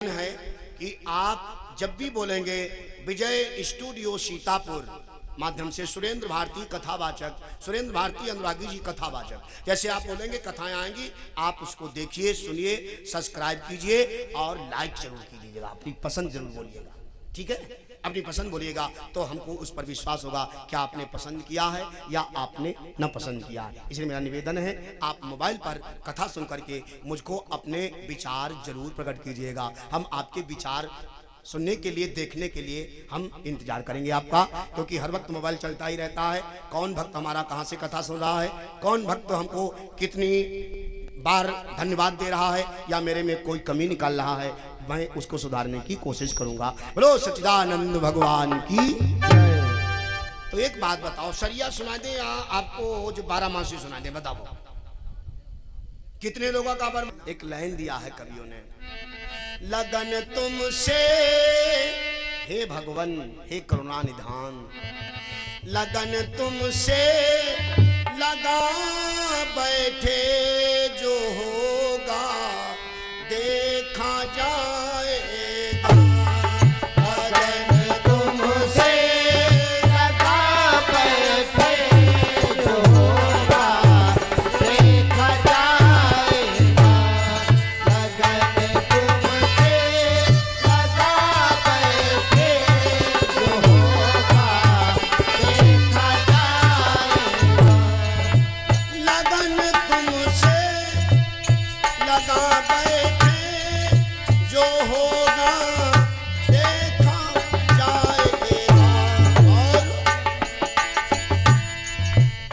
है कि आप जब भी बोलेंगे विजय स्टूडियो सीतापुर माध्यम से सुरेंद्र भारती कथावाचक, सुरेंद्र भारती अनुरागी जी कथावाचक, जैसे आप बोलेंगे कथाएं आएंगी, आप उसको देखिए, सुनिए, सब्सक्राइब कीजिए और लाइक जरूर कीजिएगा। अपनी पसंद जरूर बोलिएगा, ठीक है? अपनी पसंद बोलिएगा तो हमको उस पर विश्वास होगा कि आपने पसंद किया है या आपने न पसंद किया है। इसलिए मेरा निवेदन है, आप मोबाइल पर कथा सुन करके मुझको अपने विचार जरूर प्रकट कीजिएगा। हम आपके विचार सुनने के लिए, देखने के लिए हम इंतजार करेंगे आपका, क्योंकि हर वक्त मोबाइल चलता ही रहता है। कौन भक्त हमारा कहाँ से कथा सुन रहा है, कौन भक्त हमको कितनी बार धन्यवाद दे रहा है या मेरे में कोई कमी निकाल रहा है, मैं उसको सुधारने की कोशिश करूंगा। बोलो सच्चिदानंद भगवान की जय। तो एक बात बताओ, सरिया सुना दे या आपको जो 12 मासी सुना दे, बताओ कितने लोगों का बर? एक लाइन दिया है कवियों ने, लगन तुमसे हे भगवन, हे करुणा निधान, लगन तुमसे लगा बैठे जो होगा देखा जाएगा। लगन तुमसे लगा बैठे जो होगा देखा जाएगा। लगन तुमसे लगा बैठे जो होगा देखा जाएगा। लगन तुमसे लगा बैठे जो होगा देखा जाएगा। और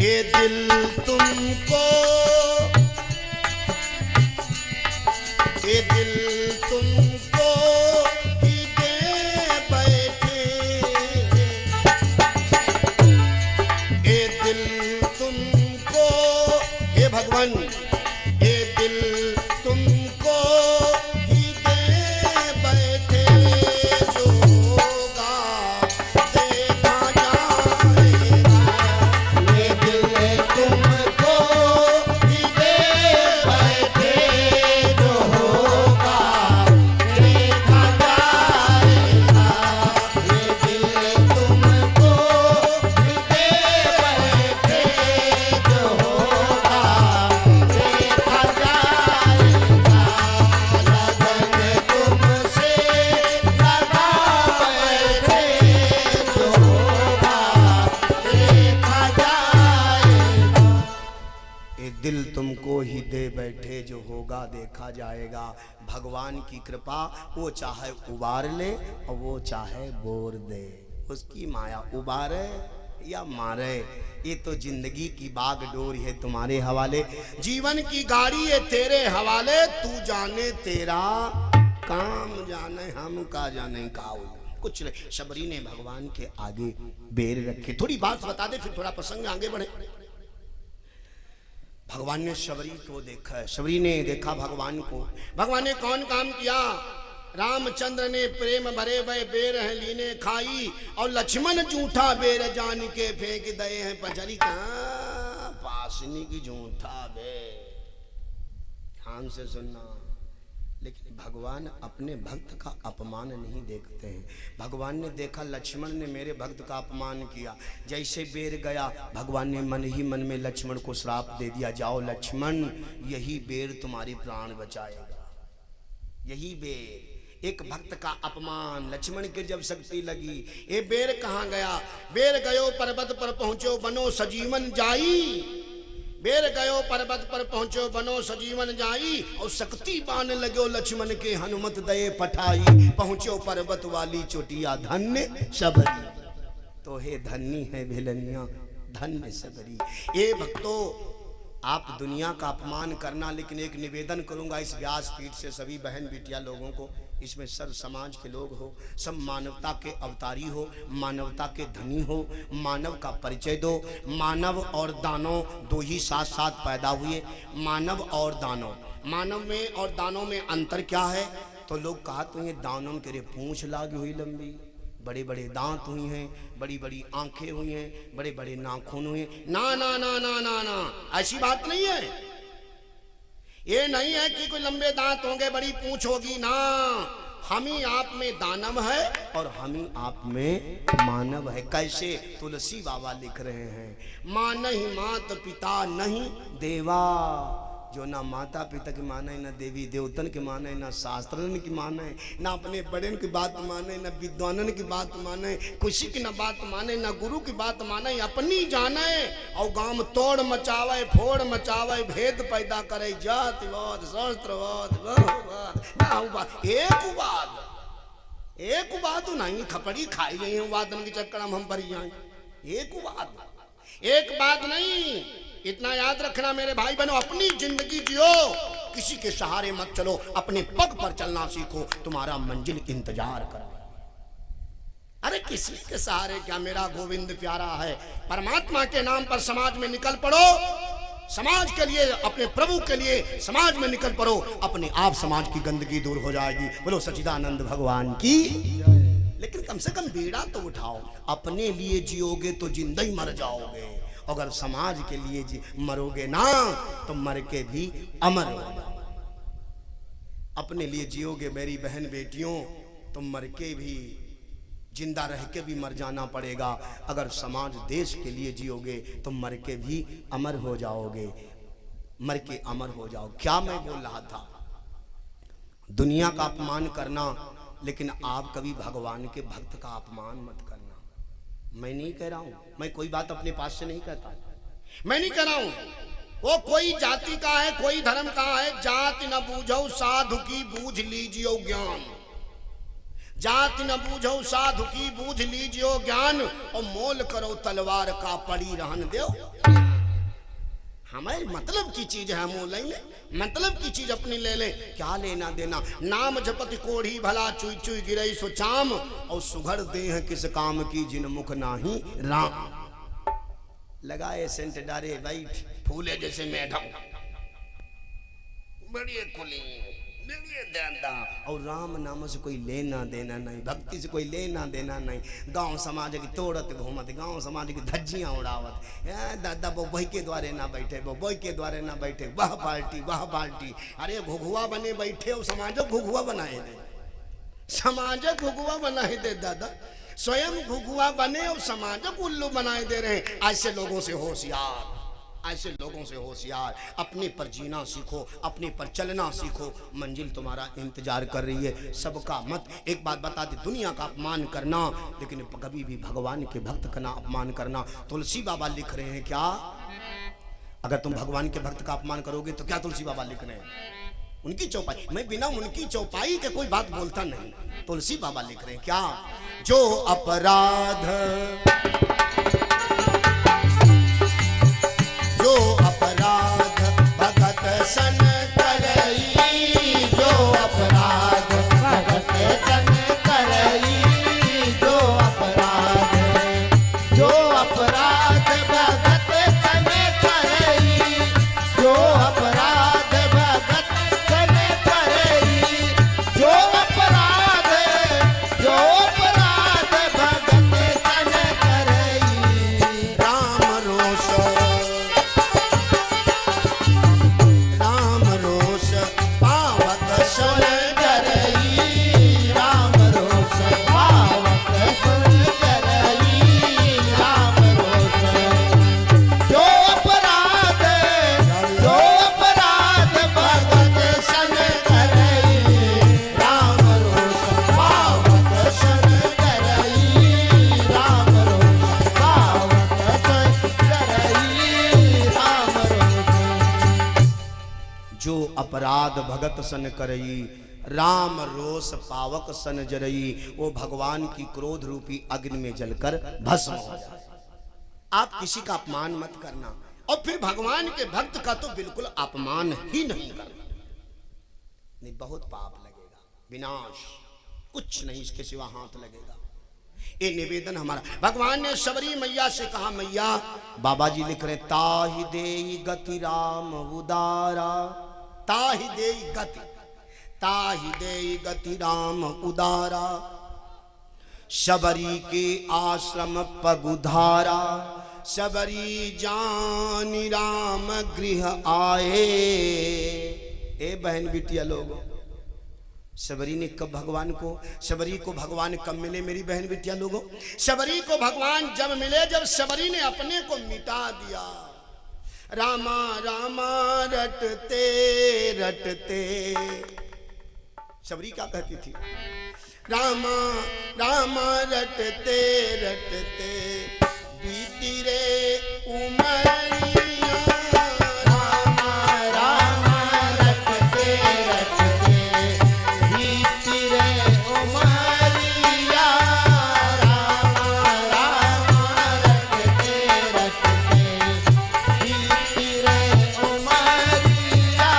ये दिल तुमको, ये दिल तुमको ही दे बैठे, ये दिल तुमको, हे भगवान, ये दिल तुमको ही दे बैठे जो होगा देखा जाएगा। ये दिल तुमको ही दे बैठे जो होगा देखा जाएगा। ये दिल तुमको ही दे बैठे जो होगा देखा जाएगा। लगन तुमसे लगा बैठे जो होगा देखा जाएगा। ये दिल तुमको ही दे बैठे जो होगा देखा जाएगा। भगवान की कृपा, वो चाहे उबार ले और वो चाहे बोर दे, उसकी माया उबारे या मारे, ये तो जिंदगी की बागडोर है तुम्हारे हवाले। जीवन की गाड़ी है तेरे हवाले, तू जाने तेरा काम, जाने हम का जाने काऊ। कुछ नहीं, शबरी ने भगवान के आगे बेर रखे। थोड़ी बात बता दे फिर थोड़ा प्रसंग आगे बढ़े। भगवान ने शबरी को देखा, शबरी ने देखा भगवान को। भगवान ने कौन काम किया? रामचंद्र ने प्रेम भरे भय बेर है लीने खाई, और लक्ष्मण जूठा बेर जान के फेंक दे हैं पचरी का पासनी की जूठा बेर। ध्यान से सुनना। लेकिन भगवान अपने भक्त का अपमान नहीं देखते हैं। भगवान ने देखा लक्ष्मण ने मेरे भक्त का अपमान किया, जैसे बेर गया भगवान ने मन ही मन में लक्ष्मण को श्राप दे दिया, जाओ लक्ष्मण, यही बेर तुम्हारी प्राण बचाएगा। यही बेर, एक भक्त का अपमान। लक्ष्मण के जब शक्ति लगी, ये बेर कहाँ गया? बेर गयो पर्वत पर पहुंचो बनो सजीवन जाई, बेर गयो पर्वत पर पहुंचो बनो सजीवन जाई, और शक्ति बान लगो लक्ष्मण के हनुमत दये पठाई, पहुंचो पर्वत वाली चोटिया धन्य सबरी। तो हे धन्य है भिलनिया, धन्य सबरी। ये भक्तों, आप दुनिया का अपमान करना, लेकिन एक निवेदन करूंगा इस व्यासपीठ से सभी बहन बिटिया लोगों को, इसमें सर्व समाज के लोग हो, सब मानवता के अवतारी हो, मानवता के धनी हो, मानव का परिचय दो। मानव और दानव दो ही साथ साथ पैदा हुए। मानव और दानव, मानव में और दानव में अंतर क्या है? तो लोग कहा तो ये दानव के रे पूंछ लागी हुई लंबी, बड़े बड़े दांत हुई हैं, बड़ी बड़ी आंखें हुई हैं, बड़े बड़े नाखून हुए। ना ना ना ना ना ना, ऐसी बात नहीं है। ये नहीं है कि कोई लंबे दांत होंगे बड़ी पूंछ होगी, ना। हम ही आप में दानव है और हम ही आप में मानव है। कैसे? तुलसी बाबा लिख रहे हैं, माँ नहीं मात पिता नहीं देवा, जो ना माता पिता की माने, ना देवी देवतन की माने, ना शास्त्रन की माने, ना अपने बड़े की बात माने, ना विद्वानन की बात माने, खुशी की ना बात माने, ना गुरु की बात माने, अपनी जाने और गांव तोड़ मचावे, फोड़ मचावे, भेद पैदा करे, जातिवाद शास्त्रवाद बहुवाद, एक बात नहीं, खपड़ी खाई गई है वादन के चक्कर हम पर जाए। एक बात नहीं, इतना याद रखना मेरे भाई बहनों, अपनी जिंदगी जियो, किसी के सहारे मत चलो, अपने पग पर चलना सीखो, तुम्हारा मंजिल इंतजार कर। अरे किसी के सहारे क्या, मेरा गोविंद प्यारा है। परमात्मा के नाम पर समाज में निकल पड़ो, समाज के लिए, अपने प्रभु के लिए समाज में निकल पड़ो, अपने आप समाज की गंदगी दूर हो जाएगी। बोलो सच्चिदानंद भगवान की। लेकिन कम से कम बीड़ा तो उठाओ, अपने लिए जियोगे तो जिंदा ही मर जाओगे, अगर समाज के लिए मरोगे ना तो मर के भी अमर हो जाओगे। अपने लिए जियोगे मेरी बहन बेटियों तो मर के भी, जिंदा रह के भी मर जाना पड़ेगा। अगर समाज देश के लिए जियोगे तो मर के भी अमर हो जाओगे, मर के अमर हो जाओ। क्या मैं बोल रहा था, दुनिया का अपमान करना, लेकिन आप कभी भगवान के भक्त का अपमान मत करना। मैं नहीं कह रहा हूं, मैं कोई बात अपने पास से नहीं कहता, मैं नहीं कह रहा हूं वो कोई जाति का है, कोई धर्म का है, जाति न बूझो साधु की बूझ लीजियो ज्ञान, जाति न बूझो साधु की बूझ लीजियो ज्ञान, और मोल करो तलवार का पड़ी रहन दो। हमारे मतलब की चीज है, मोल ले, मतलब की चीज अपनी ले ले, क्या लेना देना। नाम जपत कोढ़ी भला चुई चुई गिरई सो चाम, और सुघर देह किस काम की जिन मुख नाही राम। लगाए सेंट डारे बैठ फूले जैसे मैडम, बड़ी खुली दादा, और राम नाम से कोई लेना देना नहीं, भक्ति से कोई लेना देना नहीं। गांव समाज की तोड़त घूमत, गांव समाज की धज्जियां उड़ावत, दादा वो बही के द्वारे ना बैठे, वो बही के द्वारे ना बैठे, वह पार्टी वह पार्टी। अरे घुघुआ बने बैठे और समाज घुघुआ बनाए दे, समाज घुघुआ बनाए दे दादा, स्वयं घुघुआ बने और समाज उल्लू बनाए दे रहे हैं। ऐसे लोगों से होशियार, ऐसे लोगों से होशियार। अपने पर जीना सीखो, अपने पर चलना सीखो, मंजिल तुम्हारा इंतजार कर रही है। सबका मत। एक बात बता दे, दुनिया का अपमान करना, लेकिन कभी भी भगवान के भक्त का ना अपमान करना। तुलसी बाबा लिख रहे हैं क्या, अगर तुम भगवान के भक्त का अपमान करोगे तो क्या तुलसी बाबा लिख रहे हैं? उनकी चौपाई, मैं बिना उनकी चौपाई के कोई बात बोलता नहीं। तुलसी बाबा लिख रहे हैं क्या, जो अपराध, जो अपराध भगत सन करई, जो अपराध भगत सन करई, जो अपराध, जो अपराध भगत सन करई, जो अपराध भगत सन करई, जो अपराध, जो अपराध भगत सन करई। राम रोष, राम रोष पावक सुन करई, राम रोष पावक सुन करई, राम रोष। जो अपराध, जो अपराध भगत सन करई, राम रोष पावक सुन करई, राम रोष पावक सुन करई, राम रोष। जो अपराध भगत सन करई, राम रोष पावक सन जरई, वो भगवान की क्रोध रूपी अग्नि में जलकर भस्म हो जाए। आप किसी का अपमान मत करना, और फिर भगवान के भक्त का तो बिल्कुल अपमान ही नहीं करना, नहीं बहुत पाप लगेगा, विनाश, कुछ नहीं इसके सिवा हाथ लगेगा। ये निवेदन हमारा। भगवान ने शबरी मैया से कहा, मैया, बाबा जी लिख रहे, ताहि देहि गति राम उदारा, ताहि देहि गति, ताहि देहि गति राम उदारा, शबरी के आश्रम पगुधारा, शबरी जानी राम गृह आए। ए बहन बिटिया लोग, शबरी ने कब भगवान को, शबरी को भगवान कब मिले मेरी बहन बिटिया लोगों? शबरी को भगवान जब मिले, जब शबरी ने अपने को मिटा दिया। रामा रामा रटते रटते, शबरी क्या कहती थी? रामा रामा रटते रटते बीती रे उमरिया। रामा रामा रटते रटते बीती रे उमरिया। रामा रामा रटते रटते बीती रे उमरिया।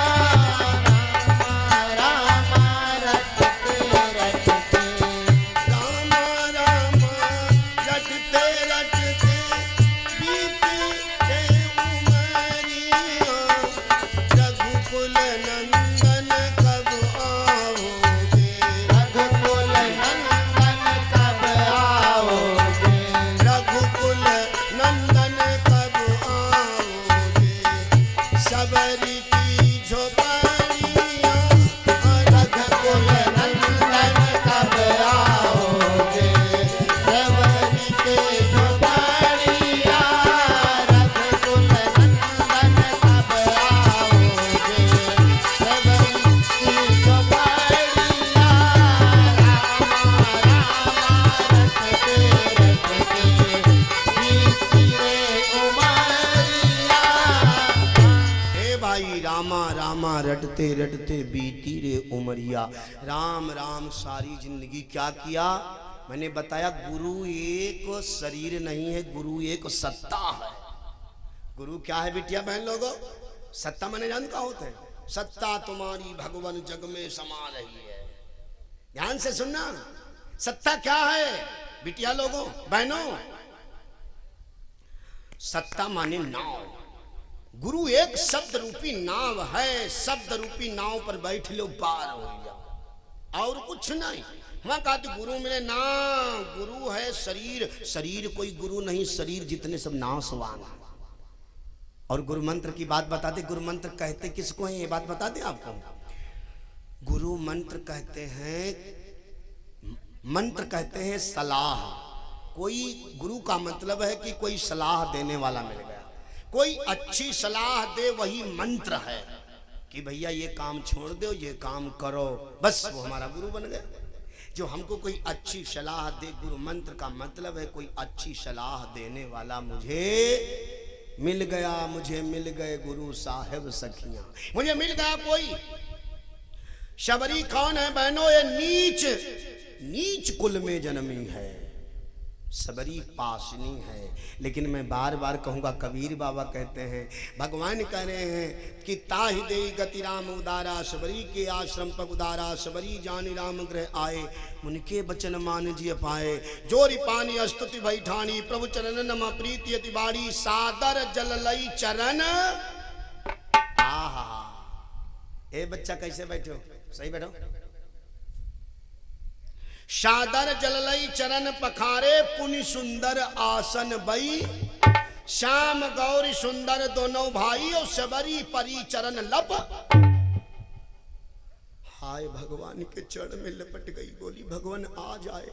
रामा रामा रटते रटते, रामा रामा रटते रटते बीती रे उमरिया। रघुकुल नंदन कब आओगे? रघुकुल नंदन कब आओगे? रघुकुल नंदन कब आओगे? शबरी की झोपड़िया। रघुकुल नंदन कब आओगे? शबरी के झोपड़िया। रघुकुल नंदन कब आओगे? शबरी की झोपड़िया। रामा रामा रटते रटते बीती रे उमरिया। हे भाई, रामा रामा रटते रटते बीती रे उमरिया। राम राम सारी जिंदगी क्या किया? मैंने बताया गुरु एक शरीर नहीं है, गुरु एक सत्ता है। गुरु क्या है बिटिया बहन लोगों? सत्ता मैंने जान का होता है? सत्ता तुम्हारी भगवान जग में समा रही है। ध्यान से सुनना, सत्ता क्या है बिटिया लोगों बहनों? सत्ता माने नाव। गुरु एक शब्द रूपी नाव है। शब्द रूपी नाव पर बैठ लो, पार हो जाओ, और कुछ नहीं। वहां कहा तो गुरु मिले ना, गुरु है शरीर। शरीर कोई गुरु नहीं, शरीर जितने सब नाशवान है। और गुरु मंत्र की बात बता दे, गुरु मंत्र कहते किसको है ये बात बता दे आपको। गुरु मंत्र कहते हैं, मंत्र कहते हैं सलाह। कोई गुरु का मतलब है कि कोई सलाह देने वाला मिल गया, कोई अच्छी सलाह दे, वही मंत्र है। कि भैया ये काम छोड़ दो, ये काम करो, बस वो हमारा गुरु बन गया। जो हमको कोई अच्छी सलाह दे, गुरु मंत्र का मतलब है कोई अच्छी सलाह देने वाला मुझे मिल गया। मुझे मिल गए गुरु साहेब सखियां, मुझे मिल गया कोई। शबरी कौन है बहनों? ये नीच नीच कुल में जन्मी है, सबरी पासनी है। लेकिन मैं बार बार कहूँगा, कबीर बाबा कहते हैं, भगवान कह रहे हैं कि ताहि दे गति राम उदारा, सबरी के आश्रम पर उदारा। सबरी जानी राम ग्रह आए, उनके बचन मान जिय पाए। जोरी पानी स्तुति बैठानी, प्रभु चरण नम प्रीति अति बाड़ी। सादर जल लई चरण। आहा, ए बच्चा कैसे बैठो? सही बैठो। सादर जललई चरण पखारे, पुनि सुंदर आसन बई। श्याम गौरी सुंदर दोनों भाई, और सबरी परी चरण लप। हाय भगवान के चरण में लपट गई, बोली भगवान आ जाए,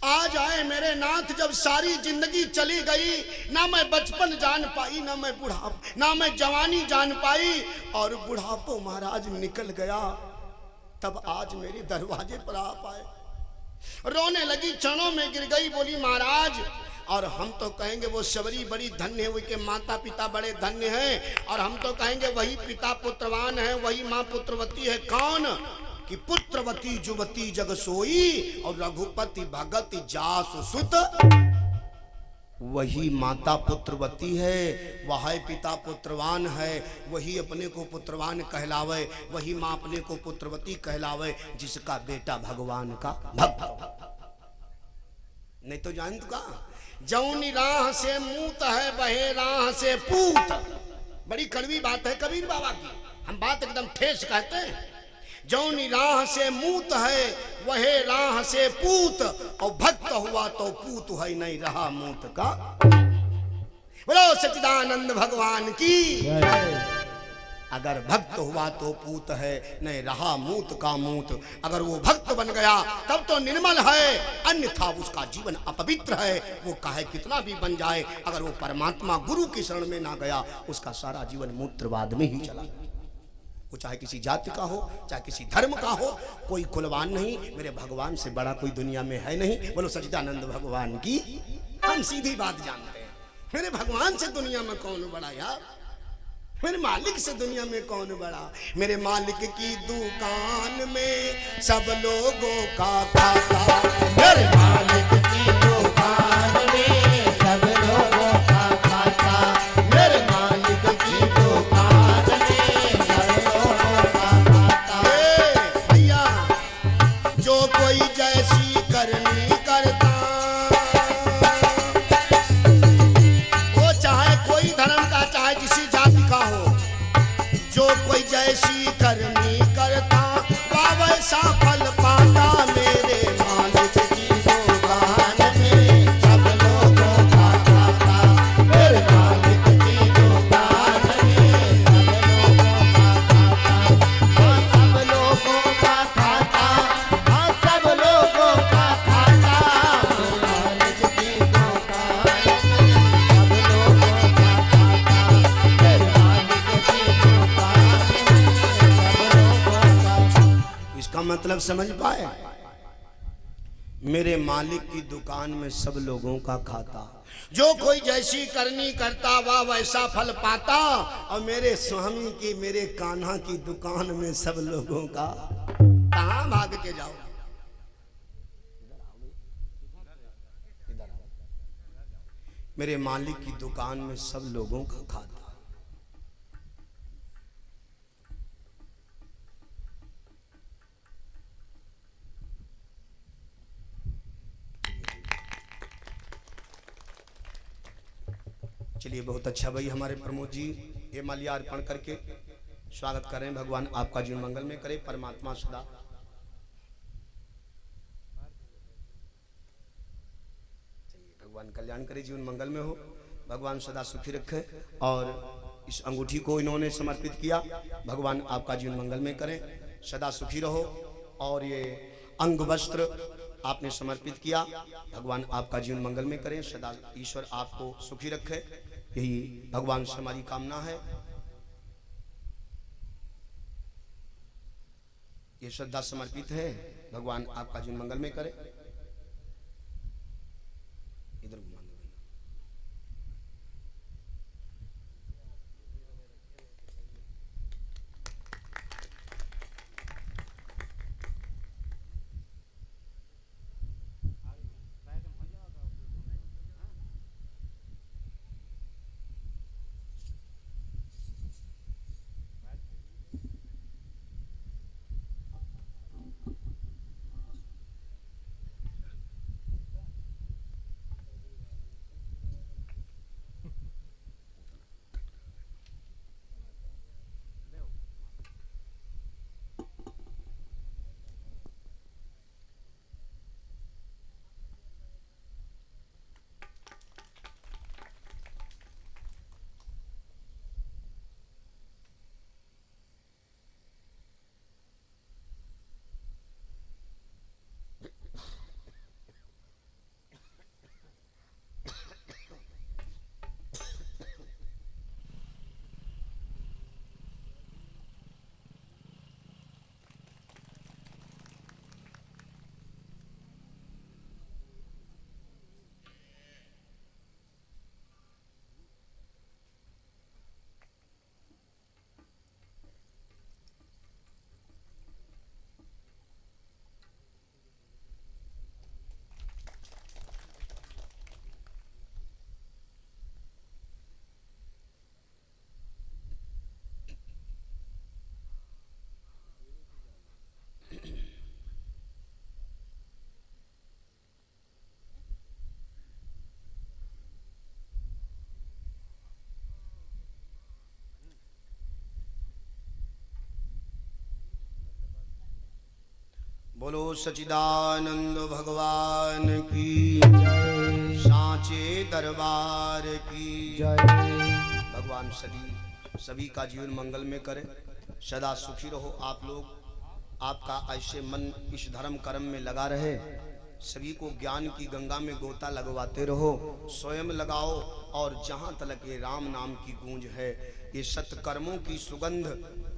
आ जाए मेरे नाथ। जब सारी जिंदगी चली गई, ना मैं बचपन जान पाई, ना मैं बुढ़ापा, ना मैं जवानी जान पाई, और बुढ़ापो महाराज निकल गया। तब आज मेरे दरवाजे पर आ पाए। रोने लगी, चरणों में गिर गई, बोली महाराज। और हम तो कहेंगे वो शबरी बड़ी धन्य है, के माता पिता बड़े धन्य हैं। और हम तो कहेंगे वही पिता पुत्रवान है, वही माँ पुत्रवती है। कौन? कि पुत्रवती जुवती जग सोई, और रघुपति भगत जासु सुत। वही माता पुत्रवती है, वह पिता पुत्रवान है। वही अपने को पुत्रवान कहलावे, वही माँ अपने को पुत्रवती कहलावे, जिसका बेटा भगवान का भक्त। नहीं तो जान तो का जौनी राह से मूत है, बहे राह से पूत। बड़ी कड़वी बात है कबीर बाबा की, हम बात एकदम ठेस कहते हैं। जौनी राह से मूत है, वहे राह से पूत। और भक्त हुआ तो पूत है, नहीं रहा मूत का। बोलो सच्चिदानंद भगवान की। अगर भक्त हुआ तो पूत है, नहीं रहा मूत का मूत। अगर वो भक्त बन गया तब तो निर्मल है, अन्यथा उसका जीवन अपवित्र है। वो काहे कितना भी बन जाए, अगर वो परमात्मा गुरु की शरण में ना गया, उसका सारा जीवन मूत्रवाद में ही चला गया। वो चाहे किसी जाति का हो, चाहे किसी धर्म का हो, कोई कुलवान नहीं। मेरे भगवान से बड़ा कोई दुनिया में है नहीं। बोलो सच्चिदानंद भगवान की। हम सीधी बात जानते हैं, मेरे भगवान से दुनिया में कौन बड़ा यार? मेरे मालिक से दुनिया में कौन बड़ा? मेरे मालिक की दुकान में सब लोगों का खाता, मेरे मालिक की दुकान में सब लोगों का खाता, मेरे मालिक की दुकान में सब लोगों का खाता। भैया जो कोई जैसी करनी करता, वो चाहे कोई धर्म का चाहे किसी जाति का हो, जो कोई जैसी करनी करता वैसा फल पाता। मेरे मालिक की दुकान में सब लोगों का खाता, मेरे मालिक की दुकान में सब लोगों का खाता, हाँ सब लोगों का खाता, हाँ सब लोगों का खाता। मेरे मालिक की दुकान में सब लोगों का खाता, मेरे मालिक की दुकान इसका मतलब समझ पाए? मेरे मालिक की दुकान में सब लोगों का खाता, जो कोई जैसी करनी करता वह वैसा फल पाता। और मेरे स्वामी की, मेरे कान्हा की दुकान में सब लोगों का। कहां भाग के जाओ? मेरे मालिक की दुकान में सब लोगों का खाता। चलिए बहुत अच्छा भाई, हमारे प्रमोद जी ये माल्या अर्पण करके स्वागत कर रहे हैं। भगवान आपका जीवन मंगल में करे, परमात्मा सदा भगवान कल्याण करे, जीवन मंगल में हो, भगवान सदा सुखी रखे। और इस अंगूठी को इन्होंने समर्पित किया, भगवान आपका जीवन मंगल में करें, सदा सुखी रहो। और ये अंग वस्त्र आपने समर्पित किया, भगवान आपका जीवन मंगल में करें, सदा ईश्वर आपको सुखी रखे, यही भगवान से हमारी कामना है। ये श्रद्धा समर्पित है, भगवान आपका जीवन मंगल में करे। इधर घुमा दो भैया। बोलो सच्चिदानंद भगवान की जय, सांचे दरबार की जय। भगवान सदी सभी का जीवन मंगल में करे, सदा सुखी रहो आप लोग, आपका ऐसे मन इस धर्म कर्म में लगा रहे, सभी को ज्ञान की गंगा में गोता लगवाते रहो, स्वयं लगाओ, और जहाँ तक ये राम नाम की गूंज है, ये सत्कर्मों की सुगंध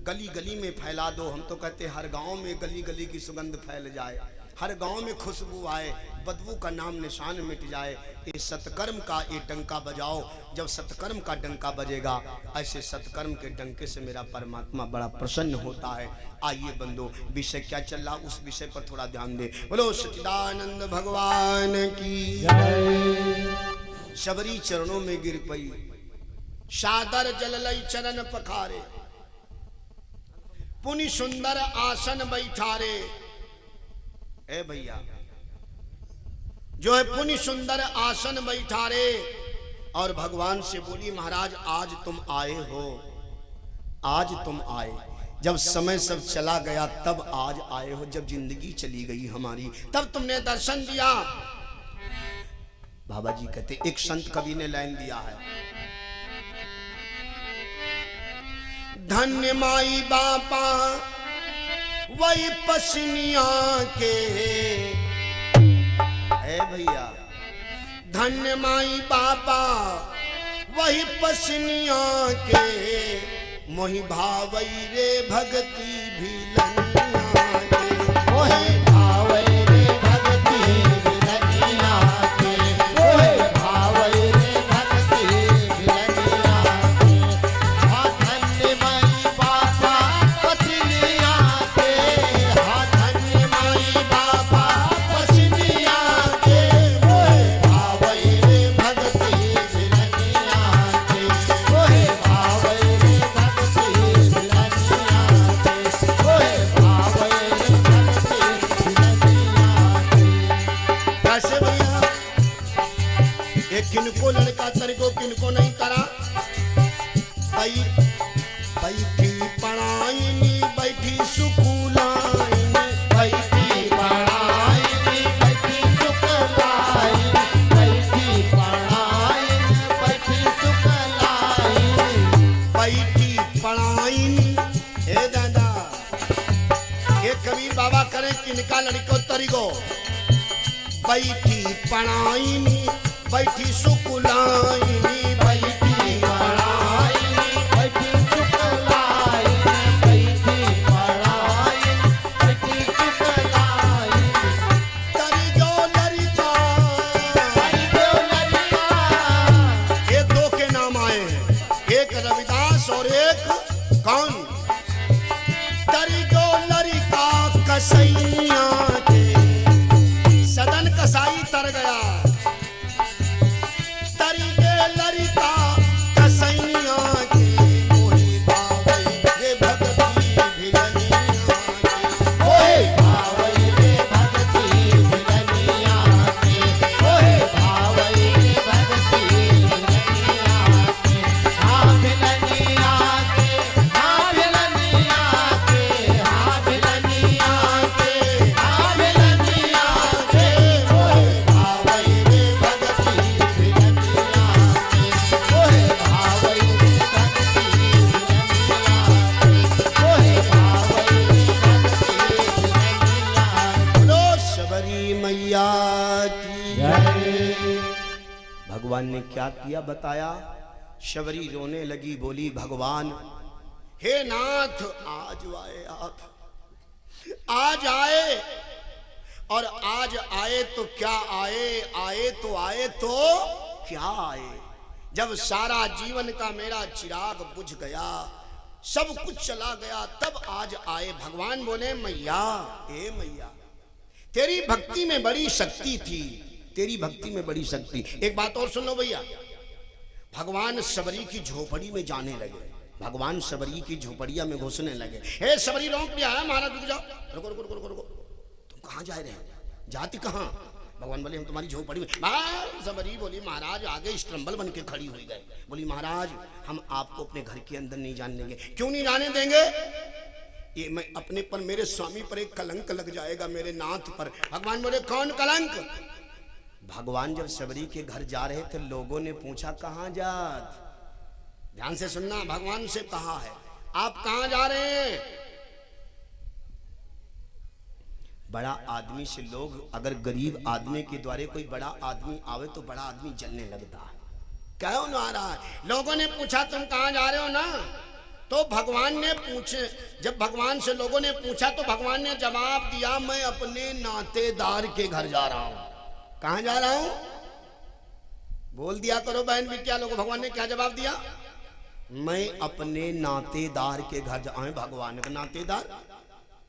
गली गली में फैला दो। हम तो कहते हर गांव में गली गली की सुगंध फैल जाए, हर गांव में खुशबू आए, बदबू का नाम निशान मिट जाए। ये सत्कर्म का ये डंका बजाओ, जब सत्कर्म का डंका बजेगा, ऐसे सत्कर्म के डंके से मेरा परमात्मा बड़ा प्रसन्न होता है। आइए बंदो, विषय क्या चल रहा उस विषय पर थोड़ा ध्यान दे। बोलो सच्चिदानंद भगवान की जय। शबरी चरणों में गिर पई, सादर जललई चरण पखारे, पुनि सुंदर आसन बैठारे। ए भैया, जो है पुनि सुंदर आसन बैठारे, और भगवान से बोली महाराज आज तुम आए हो, आज तुम आए, जब समय सब चला गया तब आज आए हो, जब जिंदगी चली गई हमारी तब तुमने दर्शन दिया। बाबा जी कहते, एक संत कवि ने लाइन दिया है, धन्य माई बापा वही पसनिया के। है भैया, धन्य माई बापा वही पसनिया के, मोहि भावई रे भगती भिलनिया के, मोहि भावई रे भगती भिलनिया के, मोहि भावई रे भगती भिलनिया के। हा धन्य माई बापा पसनिया के, हा धन्य माई बापा पसनिया के, मोहि भावई रे भगती भिलनिया के, मोहि भावई रे भगती भिलनिया के, मोहि भावई रे भगती भिलनिया के। कैसे भैया, ये किनको लड़का तरीको किनको नहीं करा। बैठी पढ़ाईनी बैठी सुकुलाईनी, बैठी पढ़ाईनी बैठी सुकुलाईनी, बैठी पढ़ाईनी बैठी सुकुलाईनी, बैठी पढ़ाईनी। हे दादा, ये कबीर बाबा करे किनका लड़को तरीको, बैठी पढ़ाईनी बैठी सुकुलाईनी, बैठी पढ़ाईनी बैठी सुकुलाईनी, बैठी पढ़ाईनी बैठी सुकुलाईनी। तरीको लड़का, तरीको लड़का, ये दो के नाम आए हैं, एक रविदास और एक कौन, तरीको लड़का कसैया के। सदन कसाई तर गया, तरीके लड़का कसैया के, मोहि भावई रे भगती भिलनिया के, मोहि भावई रे भगती भिलनिया के, मोहि भावई रे भगती भिलनिया के। हाँ भिलनिया के, हाँ भिलनिया के, हाँ भिलनिया के, हाँ भिलनिया के, मोहि भावई रे भगती भिलनिया के, मोहि भावई रे भगती भिलनिया के, मोहि भावई रे भगती भिलनिया। बोलो शबरी मैया की जय। भगवान ने क्या किया बताया। शबरी रोने लगी, बोली भगवान हे नाथ आज आए आप, आज आए, और आज आए तो क्या आए, आए तो आए तो क्या आए। जब सारा जीवन का मेरा चिराग बुझ गया, सब कुछ चला गया, तब आज आए। भगवान बोले मैया, ए मैया, तेरी भक्ति में बड़ी शक्ति थी, तेरी भक्ति में बड़ी शक्ति। एक बात और सुन लो भैया, भगवान शबरी की झोपड़ी में जाने लगे, भगवान शबरी की झोपड़िया में घुसने लगे। हे शबरी रोक लिया है, महाराज रुक जाओ, रुको रुको रुको रुको, तुम कहाँ जा रहे हो, जाती कहाँ। भगवान बोले हम तुम्हारी झोपड़ी में। शबरी बोली महाराज आगे स्टम्बल बन के खड़ी हुई गए, बोली महाराज हम आपको अपने घर के अंदर नहीं जाने देंगे। क्यों नहीं जाने देंगे, ये मैं अपने पर, मेरे स्वामी पर एक कलंक लग जाएगा, मेरे नाथ पर। भगवान बोले कौन कलंक। भगवान जब शबरी के घर जा रहे थे, लोगों ने पूछा कहाँ जात। ध्यान से सुनना, भगवान से कहा है आप कहां जा रहे हैं? बड़ा आदमी से लोग, अगर गरीब आदमी के द्वारे कोई बड़ा आदमी आवे तो बड़ा आदमी जलने लगता है। क्यों ना आ रहा है? लोगों ने पूछा तुम कहां जा रहे हो ना, तो भगवान ने पूछे, जब भगवान से लोगों ने पूछा तो भगवान ने जवाब दिया मैं अपने नातेदार के घर जा रहा हूं। कहां जा रहा हूं? बोल दिया करो बहन बिटिया लोगों, भगवान ने क्या जवाब दिया? मैं अपने नातेदार के घर जा। भगवान का नातेदार,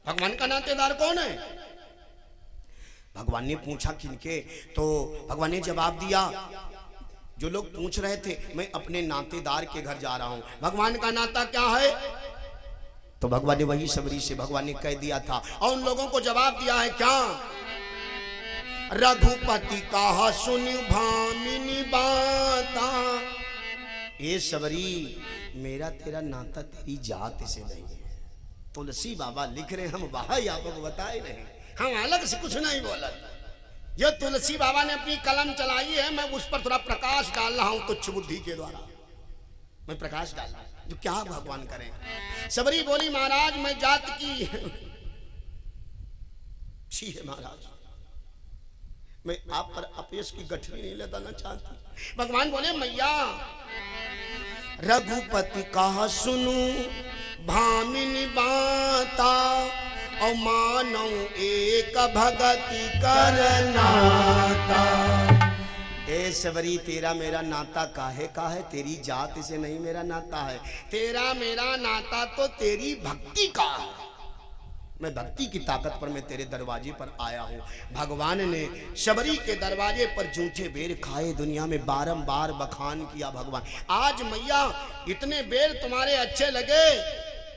भगवान का नातेदार कौन है? भगवान ने पूछा किनके, तो भगवान ने जवाब दिया, जो लोग पूछ रहे थे मैं अपने नातेदार के घर जा रहा हूं। भगवान का नाता क्या है? तो भगवान ने वही सबरी से भगवान ने कह दिया था, और उन लोगों को जवाब दिया है क्या? रघुपति कहा सुन भामिनी बाता। ए सबरी, मेरा तेरा नाता तेरी जात से नहीं है। तुलसी बाबा लिख रहे, हम वहां आपको बताए नहीं, हम अलग से कुछ नहीं बोला। जो तुलसी बाबा ने अपनी कलम चलाई है, मैं उस पर थोड़ा प्रकाश डाल रहा हूं तुच्छ बुद्धि के द्वारा, मैं प्रकाश डाल रहा हूं। जो क्या भगवान करें। सबरी बोली महाराज मैं जात की छी है महाराज, मैं आप पर अपयश की गठरी नहीं लगाना चाहती। भगवान बोले मैया, रघुपति कहा सुनू भामिनी बाता, और मानो एक भगति करनाता। ए सबरी, तेरा मेरा नाता काहे का है? तेरी जात से नहीं मेरा नाता है, तेरा मेरा नाता तो तेरी भक्ति का है। मैं भक्ति की ताकत पर मैं तेरे दरवाजे पर आया हूँ। भगवान ने शबरी के दरवाजे पर झूठे बेर खाए, दुनिया में बारंबार बखान किया। भगवान आज मैया इतने बेर तुम्हारे अच्छे लगे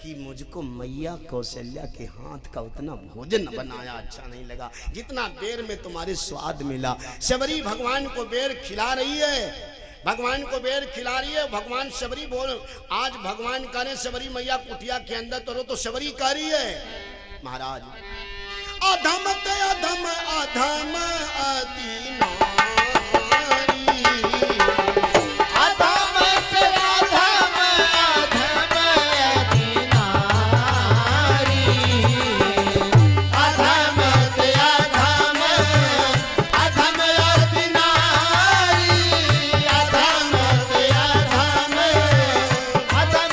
कि मुझको मैया कौशल्या के हाथ का उतना भोजन बनाया अच्छा नहीं लगा जितना बेर में तुम्हारे स्वाद मिला। शबरी भगवान को बेर खिला रही है, भगवान को बेर खिला रही है। भगवान शबरी बोल, आज भगवान कह रहे शबरी मैया कुटिया के अंदर तो शबरी कह रही है महाराज, अधम ते अधम अधम अति नारी, अधम ते अधम अधम अति नारी, अधम ते अधम अधम अति नारी, अधम ते अधम अधम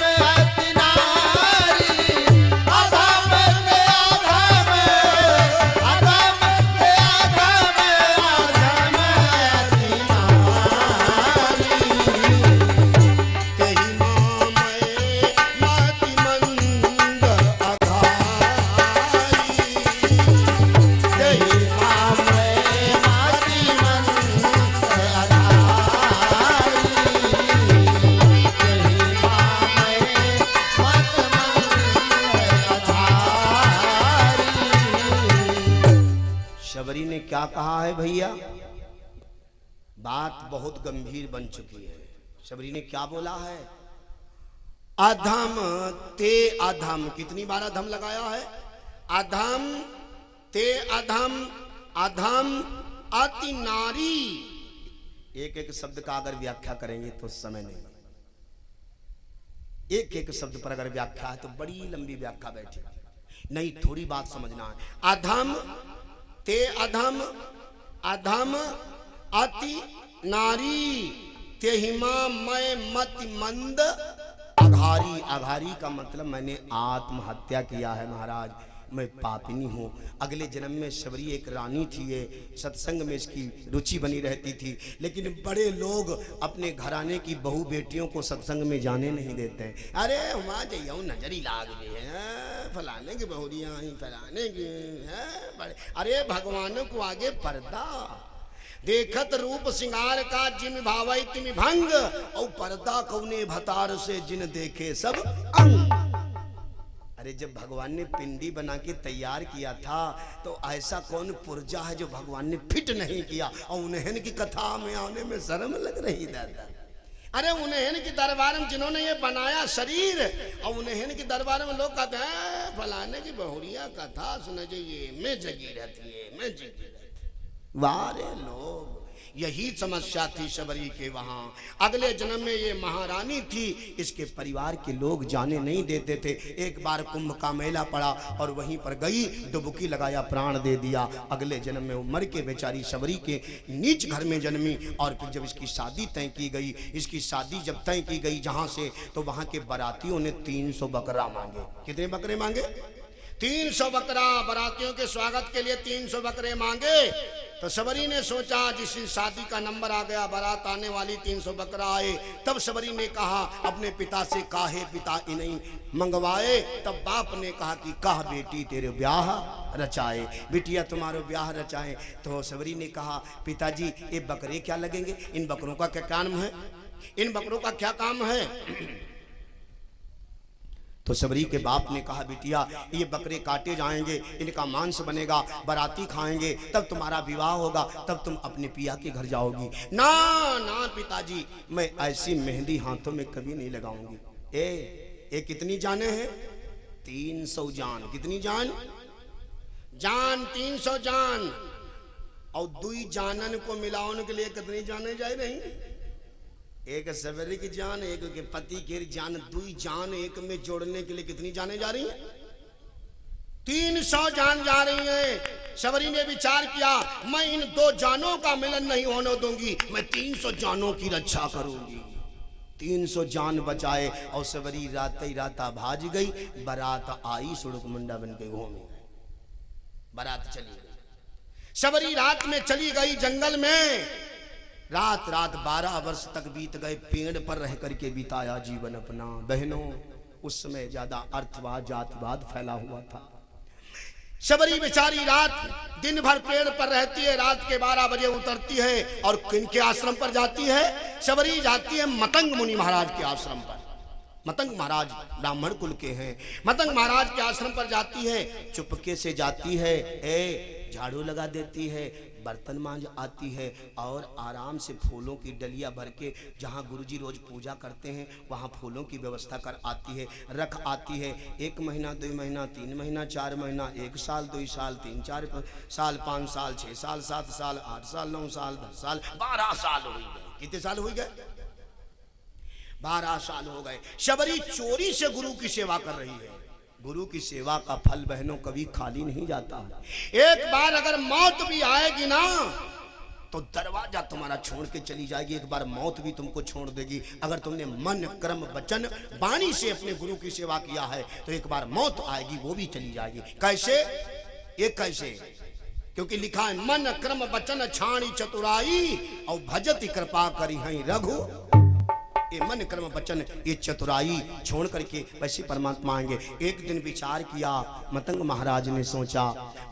अति नारी, अधम शबरी ने क्या कहा है भैया? बात बहुत गंभीर बन चुकी है। शबरी ने क्या बोला है? अधम ते अधम, कितनी बार अधम लगाया है? अधम ते अधम अधम अति नारी। एक एक शब्द का अगर व्याख्या करेंगे तो समय नहीं, एक एक शब्द पर अगर व्याख्या है तो बड़ी लंबी व्याख्या बैठेगी। नहीं, थोड़ी बात समझना है। अधम ते अधम अधम अति नारी, तेहिमा मैं मति मंद अघारी। अघारी का मतलब मैंने आत्महत्या किया है महाराज, मैं पापिनी हूँ। अगले जन्म में शबरी एक रानी थी, ये सत्संग में इसकी रुचि बनी रहती थी, लेकिन बड़े लोग अपने घराने की बहू बेटियों को सत्संग में जाने नहीं देते हैं। अरे वहाँ जाइए नजरी लाग गई है, फलाने की बहुरियाँ ही फलाने की है बड़े। अरे भगवान को आगे पर्दा, देखत रूप सिंगार का जिन भावई तिम भंग, और पर्दा कौने भतार से जिन देखे सब अंग। अरे जब भगवान ने पिंडी बना के तैयार किया था तो ऐसा कौन पुर्जा है जो भगवान ने फिट नहीं किया? और उन्हें की कथा में आने में शर्म लग रही दादा। अरे उन्हें की दरबार में जिन्होंने ये बनाया शरीर, और उन्हें की दरबार में लोग कहते हैं फलाने की बहुरिया कथा सुन जाइए, मैं जगी रहती है, मैं जगी रहती। वारे लोग, यही समस्या थी शबरी के वहां। अगले जन्म में ये महारानी थी, इसके परिवार के लोग जाने नहीं देते थे। एक बार कुंभ का मेला पड़ा और वहीं पर गई, डुबकी लगाया, प्राण दे दिया। अगले जन्म में वो मर के बेचारी शबरी के नीच घर में जन्मी। और फिर जब इसकी शादी तय की गई, इसकी शादी जब तय की गई जहां से, तो वहां के बारातियों ने 300 बकरा मांगे। कितने बकरे मांगे? 300 बकरा। बारातियों के स्वागत के लिए 300 बकरे मांगे। तो शबरी ने सोचा जिस दिन शादी का नंबर आ गया, बारात आने वाली, 300 बकरा आए। तब शबरी ने कहा अपने पिता से, काहे पिता इन्हीं मंगवाए? तब बाप ने कहा कि कहा बेटी तेरे ब्याह रचाए, बिटिया तुम्हारे ब्याह रचाए। तो शबरी ने कहा पिताजी ये बकरे क्या लगेंगे, इन बकरों का क्या काम है, इन बकरों का क्या काम है? तो शबरी के बाप ने कहा बिटिया ये बकरे काटे जाएंगे, इनका मांस बनेगा, बाराती खाएंगे, तब तुम्हारा विवाह होगा, तब तुम अपने पिया के घर जाओगी। ना ना पिताजी, मैं ऐसी मेहंदी हाथों में कभी नहीं लगाऊंगी। ए कितनी जाने हैं? 300 जान। कितनी जान? जान 300 जान। और दुई जानन को मिलाने के लिए कितनी जाने जाए नहीं? एक शबरी की जान, एक के पति की जान, दुई जान एक में जोड़ने के लिए कितनी जाने जा रही हैं? 300 जान जा रही हैं। शबरी ने विचार किया मैं इन 2 जानों का मिलन नहीं होने दूंगी, मैं 300 जानों की रक्षा करूंगी। 300 जान बचाए और शबरी रात ही राता भाज गई। बारात आई, सुड़क मुंडा बन के घूमी, बारात चली गई। शबरी रात में चली गई जंगल में। रात 12 वर्ष तक बीत गए, पेड़ पर रह करके बिताया जीवन अपना। बहनों उस समय ज्यादा अर्थवाद जातिवाद फैला हुआ था। शबरी बेचारी रात दिन भर पेड़ पर रहती है, रात के 12 बजे उतरती है और किनके आश्रम पर जाती है? शबरी जाती है मतंग मुनि महाराज के आश्रम पर। मतंग महाराज ब्राह्मण कुल के हैं। मतंग महाराज के आश्रम पर जाती है, चुपके से जाती है, झाड़ू लगा देती है, बर्तन मांज आती है और आराम से फूलों की डलिया भर के जहाँ गुरुजी रोज पूजा करते हैं वहाँ फूलों की व्यवस्था कर आती है, रख आती है। 1 महीना 2 महीना 3 महीना 4 महीना 1 साल 2 साल 3 4 साल 5 साल 6 साल 7 साल 8 साल 9 साल 10 साल 12 साल हो गए। कितने साल हो गए? 12 साल हो गए। शबरी चोरी से गुरु की सेवा कर रही है। गुरु की सेवा का फल बहनों कभी खाली नहीं जाता। एक बार अगर मौत भी आएगी ना तो दरवाजा तुम्हारा छोड़ के चली जाएगी, एक बार मौत भी तुमको छोड़ देगी। अगर तुमने मन कर्म वचन वाणी से अपने गुरु की सेवा किया है तो एक बार मौत आएगी, वो भी चली जाएगी। कैसे? ये कैसे? क्योंकि लिखा है मन कर्म वचन छाणी चतुराई और भजति कृपा करी है रघु। ये मन कर्म वचन ये चतुराई छोड़ करके वैसे परमात्मा आएंगे। एक दिन विचार किया मतंग महाराज ने,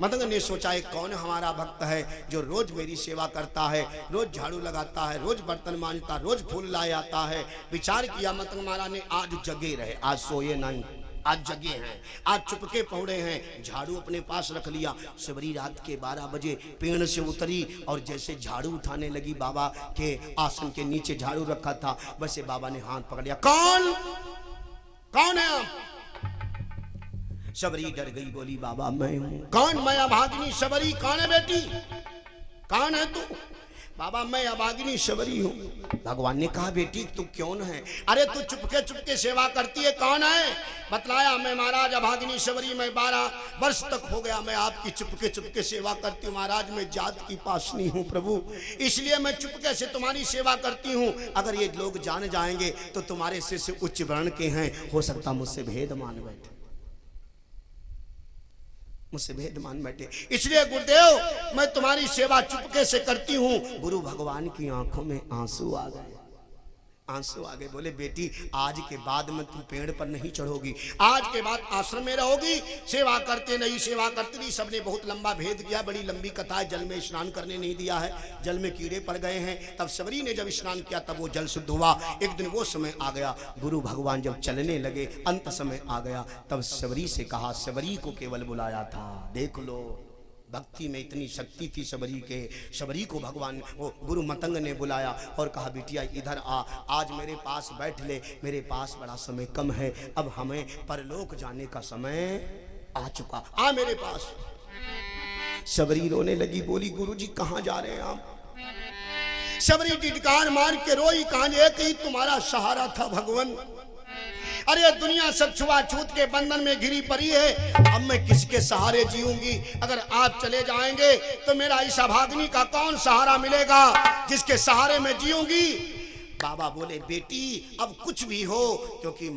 मतंग ने सोचा एक कौन हमारा भक्त है जो रोज मेरी सेवा करता है, रोज झाड़ू लगाता है, रोज बर्तन मांजता, रोज फूल लाए आता है। विचार किया मतंग महाराज ने आज जगे रहे, आज सोए नहीं, आज जगे हैं, आज चुपके पहुड़े हैं, झाड़ू अपने पास रख लिया। शबरी रात के 12 बजे पेड़ से उतरी और जैसे झाड़ू उठाने लगी, बाबा के आसन के नीचे झाड़ू रखा था, वैसे बाबा ने हाथ पकड़ लिया। कौन है आप? शबरी डर गई, बोली बाबा मैं हूं। कौन? मैं अभागिनी शबरी। कौन है बेटी? कौन है तू? बाबा मैं अभागिनी शबरी हूँ। भगवान ने कहा बेटी तू कौन है? अरे तू चुपके चुपके सेवा करती है, कौन है? बतलाया मैं महाराज अभागिनी शबरी, मैं 12 वर्ष तक हो गया मैं आपकी चुपके चुपके सेवा करती हूँ। महाराज मैं जात की पासनी हूँ प्रभु, इसलिए मैं चुपके से तुम्हारी सेवा करती हूँ। अगर ये लोग जान जाएंगे तो तुम्हारे शिष्य उच्च वर्ण के हैं, हो सकता मुझसे भेद मान बैठे, मुझसे भेद मान बैठे, इसलिए गुरुदेव मैं तुम्हारी सेवा चुपके से करती हूँ। गुरु भगवान की आंखों में आंसू आ गए, आंसू आ गए। बोले बेटी आज के बाद में तुम पेड़ पर नहीं चढ़ोगी, आज के बाद आश्रम में रहोगी, सेवा करते नहीं, सेवा करते नहीं। सबने बहुत लंबा भेद किया, बड़ी लंबी कथा है। जल में स्नान करने नहीं दिया है, जल में कीड़े पड़ गए हैं। तब शबरी ने जब स्नान किया तब वो जल शुद्ध हुआ। एक दिन वो समय आ गया, गुरु भगवान जब चलने लगे, अंत समय आ गया, तब शबरी से कहा, शबरी को केवल बुलाया था, देख लो भक्ति में इतनी शक्ति थी शबरी के। शबरी को भगवान वो गुरु मतंग ने बुलाया और कहा बिटिया इधर आ, आज मेरे पास बैठ ले, मेरे पास बड़ा समय कम है, अब हमें परलोक जाने का समय आ चुका, आ मेरे पास। शबरी रोने लगी, बोली गुरुजी कहाँ जा रहे हैं आप? शबरी टिटकार मार के रोई, कहा एक ही तुम्हारा सहारा था भगवान। अरे दुनिया सब छुआछूत के बंधन में घिरी पड़ी है, अब मैं किसके सहारे जीऊंगी? अगर आप चले जाएंगे तो मेरा इस अभागिनी का कौन सहारा मिलेगा जिसके सहारे में जीऊंगी? बाबा बोले बेटी अब कुछ भी हो, क्योंकि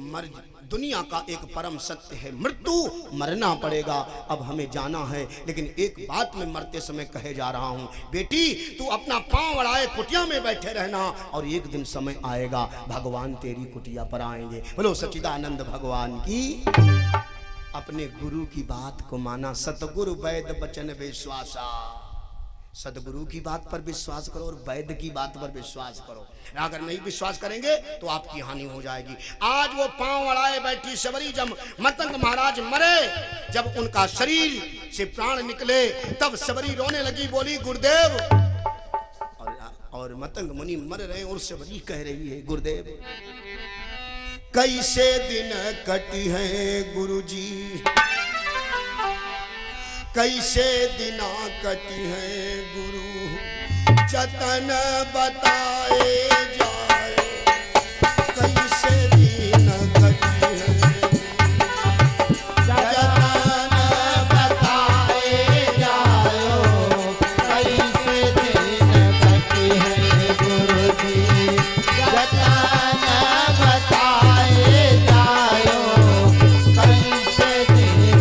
दुनिया का एक परम सत्य है, मृत्यु, मरना पड़ेगा। अब हमें जाना है, लेकिन एक बात मैं मरते समय कहे जा रहा हूं, बेटी तू अपना पांव अड़ाए कुटिया में बैठे रहना, और एक दिन समय आएगा भगवान तेरी कुटिया पर आएंगे। बोलो सच्चिदानंद भगवान की। अपने गुरु की बात को माना, सतगुरु वैद बचन विश्वासा। सदगुरु की बात पर विश्वास करो और वैद्य की बात पर विश्वास करो। अगर नहीं विश्वास करेंगे तो आपकी हानि हो जाएगी। आज वो पांव अड़ाए बैठी शबरी, जब मतंग महाराज मरे, जब उनका शरीर से प्राण निकले, तब शबरी रोने लगी, बोली गुरुदेव। और मतंग मुनि मर रहे और शबरी कह रही है गुरुदेव कैसे दिन कटी है गुरुजी, कैसे दिना कटी है गुरु, जतन बताए जाए, कैसे दिन कटी है, जतन बताए जाओ, कैसे दिन कटी है गुरु जी, जतन बताए जाओ, कैसे दिन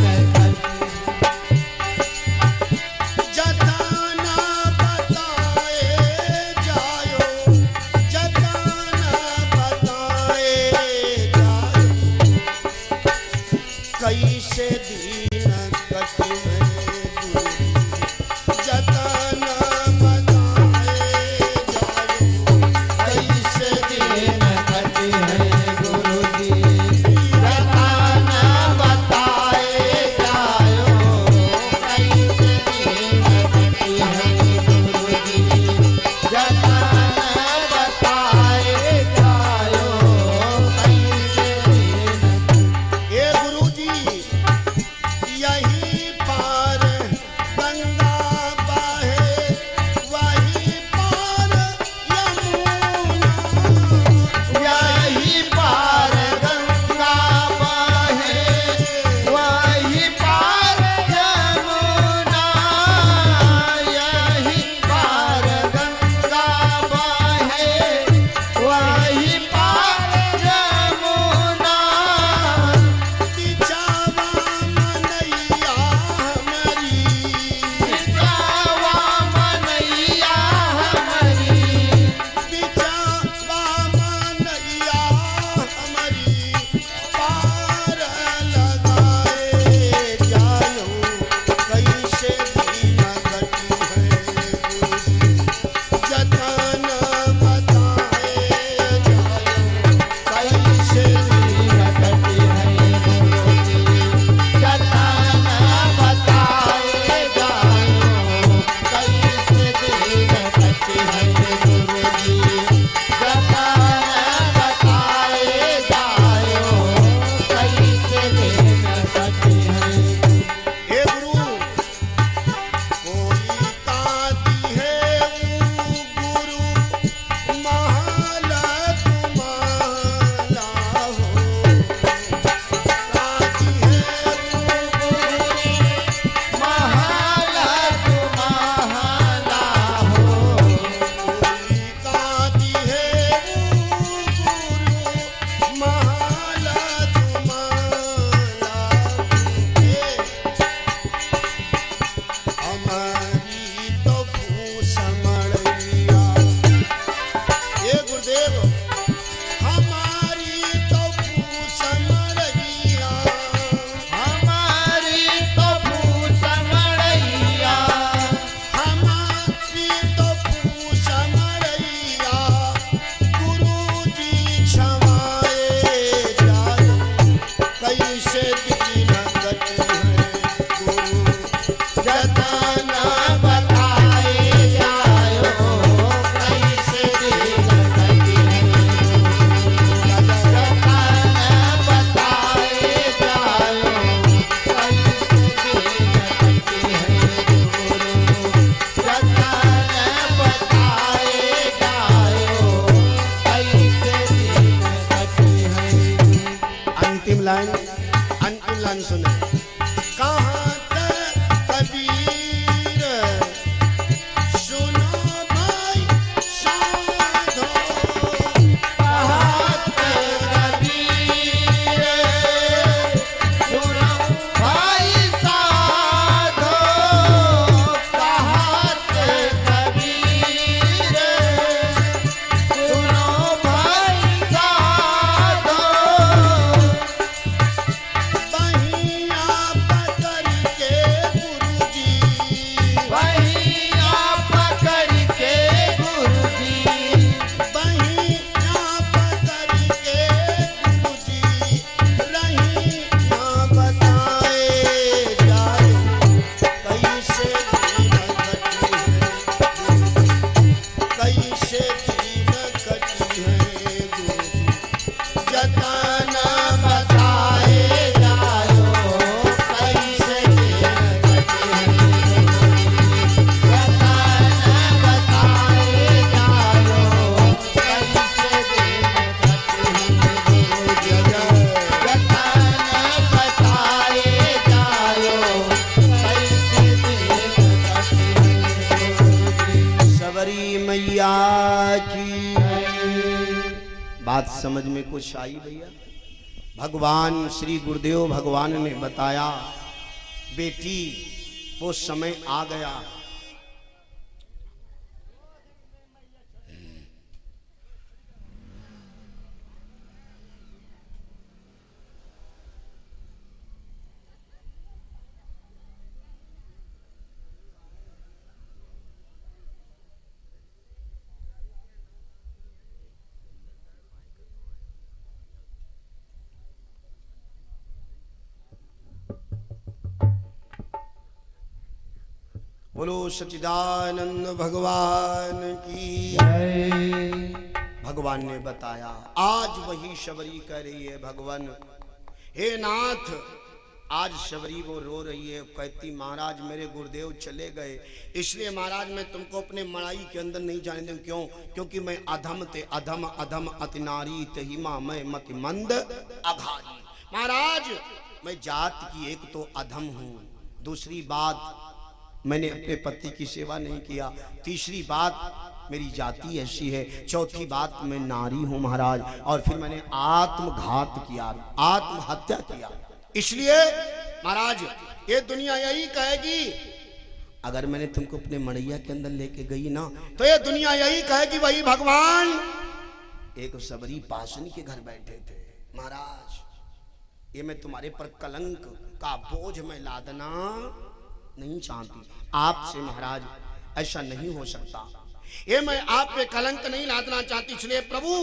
मैया की। बात समझ में कुछ आई भैया? भगवान श्री गुरुदेव भगवान ने बताया, बेटी वो समय आ गया। बोलो सच्चिदानंद भगवान की जय। भगवान ने बताया, आज वही शबरी कह रही है, भगवान हे नाथ, आज शबरी वो रो रही है, कहती महाराज मेरे गुरुदेव चले गए, इसलिए महाराज मैं तुमको अपने मड़ाई के अंदर नहीं जाने दूं। क्यों? क्योंकि मैं अधम ते अधम, अधम अति नारी तहिमा मैं मति मंद अघारी। महाराज मैं जात की एक तो अधम हूं, दूसरी बात मैंने अपने पति की सेवा नहीं किया, तीसरी बात मेरी जाति ऐसी है, चौथी बात मैं नारी हूं महाराज, और फिर मैंने आत्मघात किया, आत्महत्या किया। इसलिए महाराज ये दुनिया यही कहेगी, अगर मैंने तुमको अपने मड़ैया के अंदर लेके गई ना, तो ये दुनिया यही कहेगी वही भगवान एक सबरी पासनी के घर बैठे थे। महाराज ये मैं तुम्हारे पर कलंक का बोझ में लादना नहीं चाहती, आपसे महाराज ऐसा नहीं हो सकता, ये मैं आप पे कलंक नहीं लादना चाहती, इसलिए प्रभु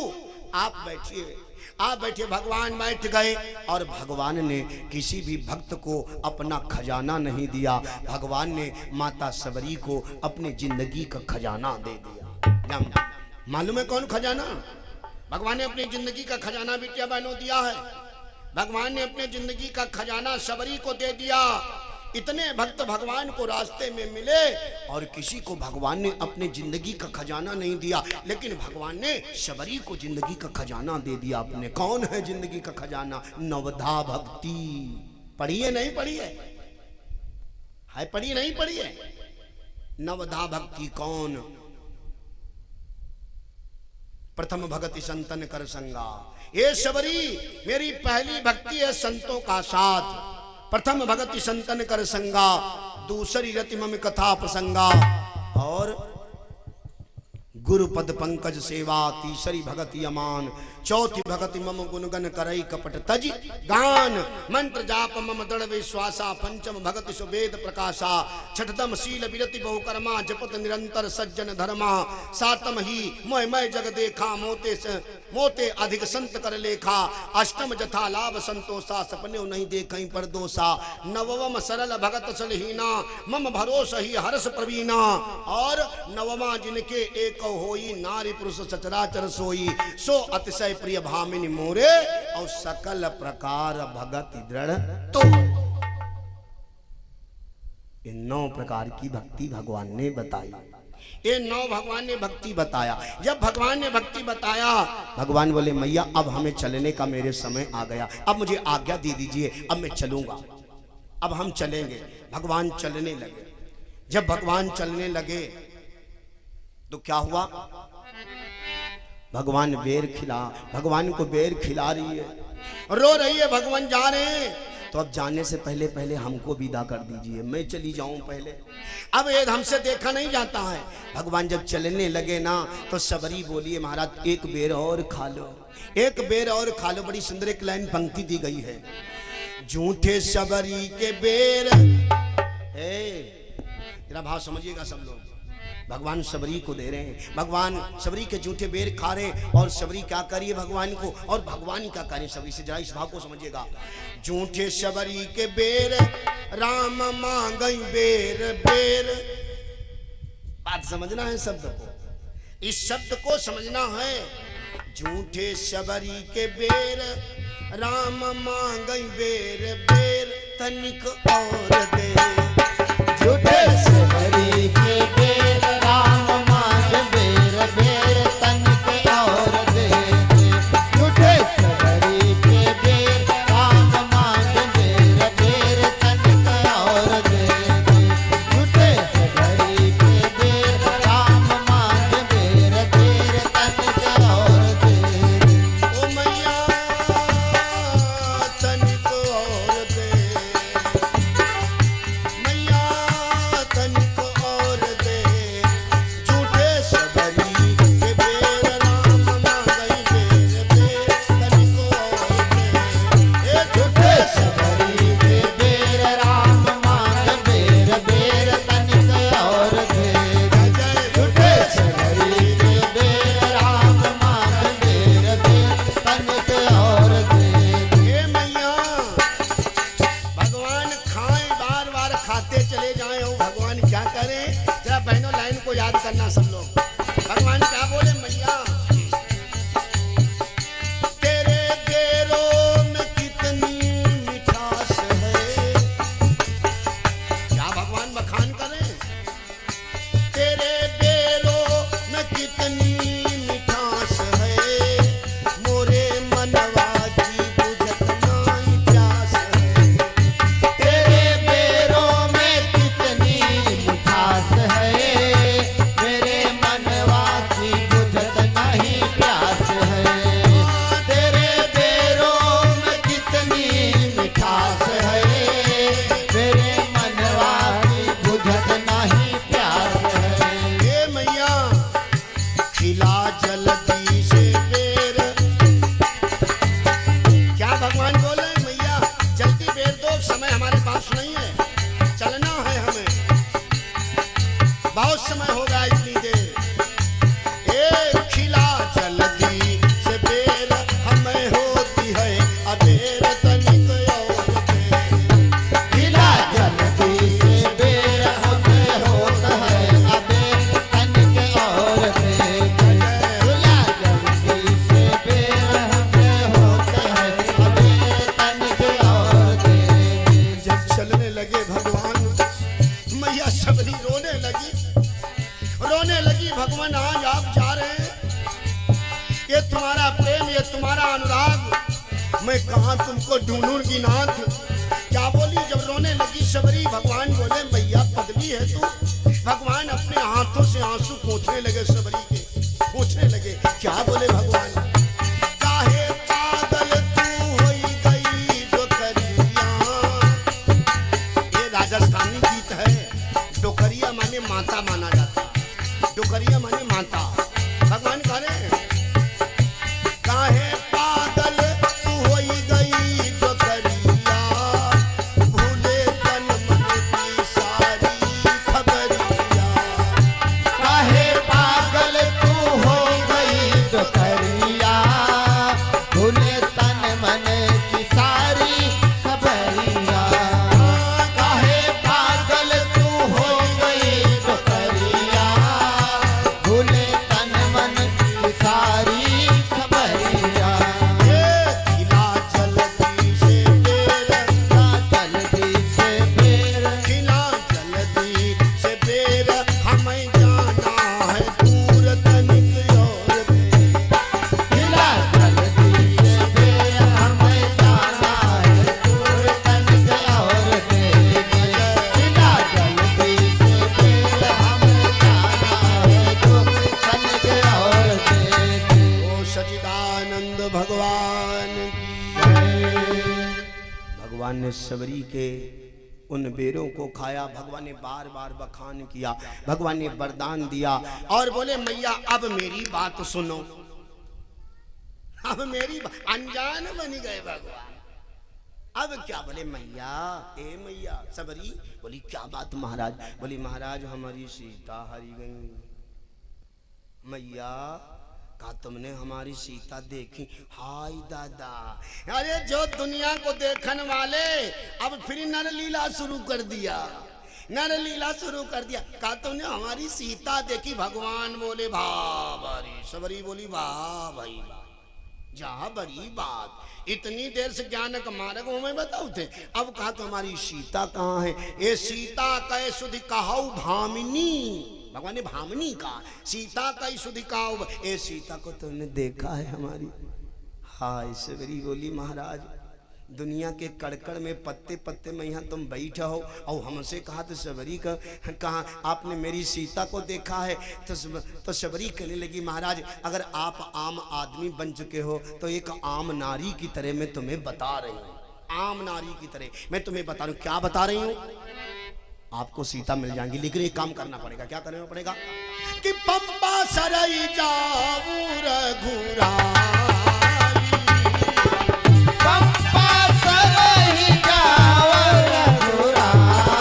आप बैठिए, आप बैठिए। भगवान बैठ गए और भगवान ने किसी भी भक्त को अपना खजाना नहीं दिया, भगवान ने माता सबरी को अपने जिंदगी का खजाना दे दिया। मालूम है कौन खजाना? भगवान ने अपनी जिंदगी का खजाना बिटिया बहनों दिया है। भगवान ने अपने जिंदगी का खजाना सबरी को दे दिया। इतने भक्त भगवान को रास्ते में मिले और किसी को भगवान ने अपने जिंदगी का खजाना नहीं दिया, लेकिन भगवान ने सबरी को जिंदगी का खजाना दे दिया अपने। कौन है जिंदगी का खजाना? नवधा भक्ति। पढ़ी है नहीं पढ़ी है? पढ़ी नहीं पढ़ी है? नवधा भक्ति कौन? प्रथम भगति संतन कर संगा। ये सबरी मेरी पहली भक्ति है संतों का साथ। प्रथम भगति संतन कर संगा, दूसरी रति मम कथा प्रसंगा, और गुरु पद पंकज सेवा, तीसरी भगति अमान, चौथी भगति मम गुणगन करई कपट तज गान, मंत्र जाप मम दृढ़ विश्वासा, पंचम भगति सुवेद प्रकाशा, छठतम शील विरति बहुकर्मा, जपत निरंतर सज्जन धर्मा, सातम ही मोह मय जग देखा, मोते अधिक संत कर लेखा, अष्टम जथा लाभ संतोषा, सपने नहीं देखई पर दोषा, नवम सरल भगत सलहीना, मम भरोस ही हर्ष प्रवीणा, और नवमा जिनके एक होई, नारी पुरुष सचराचर सोई, सो अतिशय प्रिय भामिनी मोरे, और सकल प्रकार भगति दृढ़। तो ये 9 प्रकार की भक्ति भगवान ने बताई। ये 9 भगवान ने भक्ति बताया। जब भगवान ने भक्ति बताया, भगवान बोले मैया अब हमें चलने का मेरे समय आ गया, अब मुझे आज्ञा दे दीजिए, अब मैं चलूंगा, अब हम चलेंगे। भगवान चलने लगे। जब भगवान चलने लगे तो क्या हुआ? भगवान भगवान को बेर खिला रही है, रो रही है, भगवान जा रहे हैं। तो अब जाने से पहले पहले हमको विदा कर दीजिए, मैं चली जाऊं पहले, अब ये हमसे देखा नहीं जाता है। भगवान जब चलने लगे ना, तो सबरी बोलिए महाराज एक बेर और खा लो, एक बेर और खा लो। बड़ी सुंदर एक लाइन पंक्ति दी गई है, झूठे सबरी के बेर। तेरा भाव समझिएगा सब लोग, भगवान सबरी को दे रहे हैं, भगवान सबरी के झूठे बेर खा रहे हैं, और सबरी क्या करिए भगवान को, और भगवान क्या करें सबरी से, जरा इस भाव को समझिएगा। झूठे सबरी के बेर राम मांगई बेर बेर। बात समझना है शब्द को, इस शब्द को समझना है। झूठे सबरी के बेर राम मांगई बेर बेर, तनिक और दे। झूठे सबरी के बेर राम मांग बेर बेर, तनिक और दे। झूठे सबरी के बेर राम मांग बेर बेर, तनिक और दे। झूठे सबरी के बेर राम मांग बेर जानना सब लोग। भगवान क्या बोले मैया, तेरे बेरों में कितनी मिठास है। क्या भगवान बखान करें, तेरे बेरों में कितनी मिठास है, मोरे मनवा की बुझत नाई प्यास है। तेरे बेरों में कितनी मिठास है, मेरे मनवा की बुझत नहीं प्यास है। तेरे बेरों में कितनी मिठास है, मेरे मनवा की बुझत नहीं प्यास है। हे मैया खिला जल्दी से बेर। क्या भगवान बोले मैया जल्दी बेर दो, समय हमारे पास नहीं है, चलना है हमें, बहुत समय होगा इतनी देर। ए खिला जल्दी से बेर हमें होती है अबेर तनिक और देर। खिला जल्दी से बेर हमें होता है अबेर तनिक और देर। खिला जल्दी से बेर हमें होता है अबेर तनिक और देर। जब चलने लगे भगवान, मैया सबरी रोने लगी, रोने लगी। भगवान आज आप जा रहे हैं, ये तुम्हारा प्रेम, ये तुम्हारा अनुराग, मैं कहाँ तुमको ढूंढूंगी नाथ। क्या बोली जब रोने लगी सबरी, भगवान बोले मैया पगली है तू। भगवान अपने हाथों से आंसू पोंछने लगे सबरी के, पोंछने लगे। क्या बोले भगवान, काहे पागल तू होई गई डोकरिया। ये राजस्थानी गीत है, डोकरिया माने माता माना जाता, डोकरिया माने माता। भगवान कह रहे हैं काहे पागल तू होई गई डोकरिया, भूले तन मन की सारी खबरिया। काहे पागल तू हो गई डोकरिया, भूले तन मन की सारी खबरिया। काहे पागल तू हो गई डोकरिया, भूले तन मन की सारी खबरिया। ये खिला जल्दी से बेर, जल्दी से बेर खिला जल्दी से बेर हमें जाना है दूर तनिक और देर। खिला जल्दी से बेर हमें जाना है दूर तनिक और देर। खिला जल्दी से बेर हमें जाना है दूर तनिक और देर। ओ सच्चिदानंद भगवान की जय। भगवान ने सबरी के उन बेरों को खाया। भगवान ने बार बार बखान किया, भगवान ने वरदान दिया और बोले मैया अब मेरी बात सुनो, अब मेरी अनजान बनी गए भगवान। अब क्या बोले मैया, ए मैया सबरी बोली क्या बात महाराज। बोली महाराज हमारी सीता हरी गई। मैया कहा तुमने हमारी सीता देखी? हाय दादा, अरे जो दुनिया को देखने वाले अब फिर नर लीला शुरू कर दिया, नर लीला शुरू कर दिया। कहा तुमने हमारी सीता देखी? भगवान बोले वाह भाई। सबरी बोली वाह भाई जहाँ बड़ी बात, इतनी देर से ज्ञान का मार्ग मैं बताऊ थे। अब कहा तो हमारी सीता कहाँ है? ये सीता कै सुधि कहाऊ भामिनी। भगवान ने भामिनी कहा, सीता कै सुधि कहाऊ। ये सीता को तुमने देखा है हमारी? हाय सबरी बोली महाराज दुनिया के कड़कड़ में पत्ते पत्ते में यहाँ तुम बैठे हो और हमसे कहा तो सबरी का कहा आपने मेरी सीता को देखा है? तो सबरी कहने लगी महाराज अगर आप आम आदमी बन चुके हो तो एक आम नारी की तरह मैं तुम्हें बता रही हूँ, आम नारी की तरह मैं तुम्हें बता रही हूँ। क्या बता रही हूँ? आपको सीता मिल जाएंगी, लेकिन एक काम करना पड़ेगा। क्या करना पड़ेगा? कि पंपा सरई जाऊं रघुरा, पंपा सरई जाऊं रघुराई,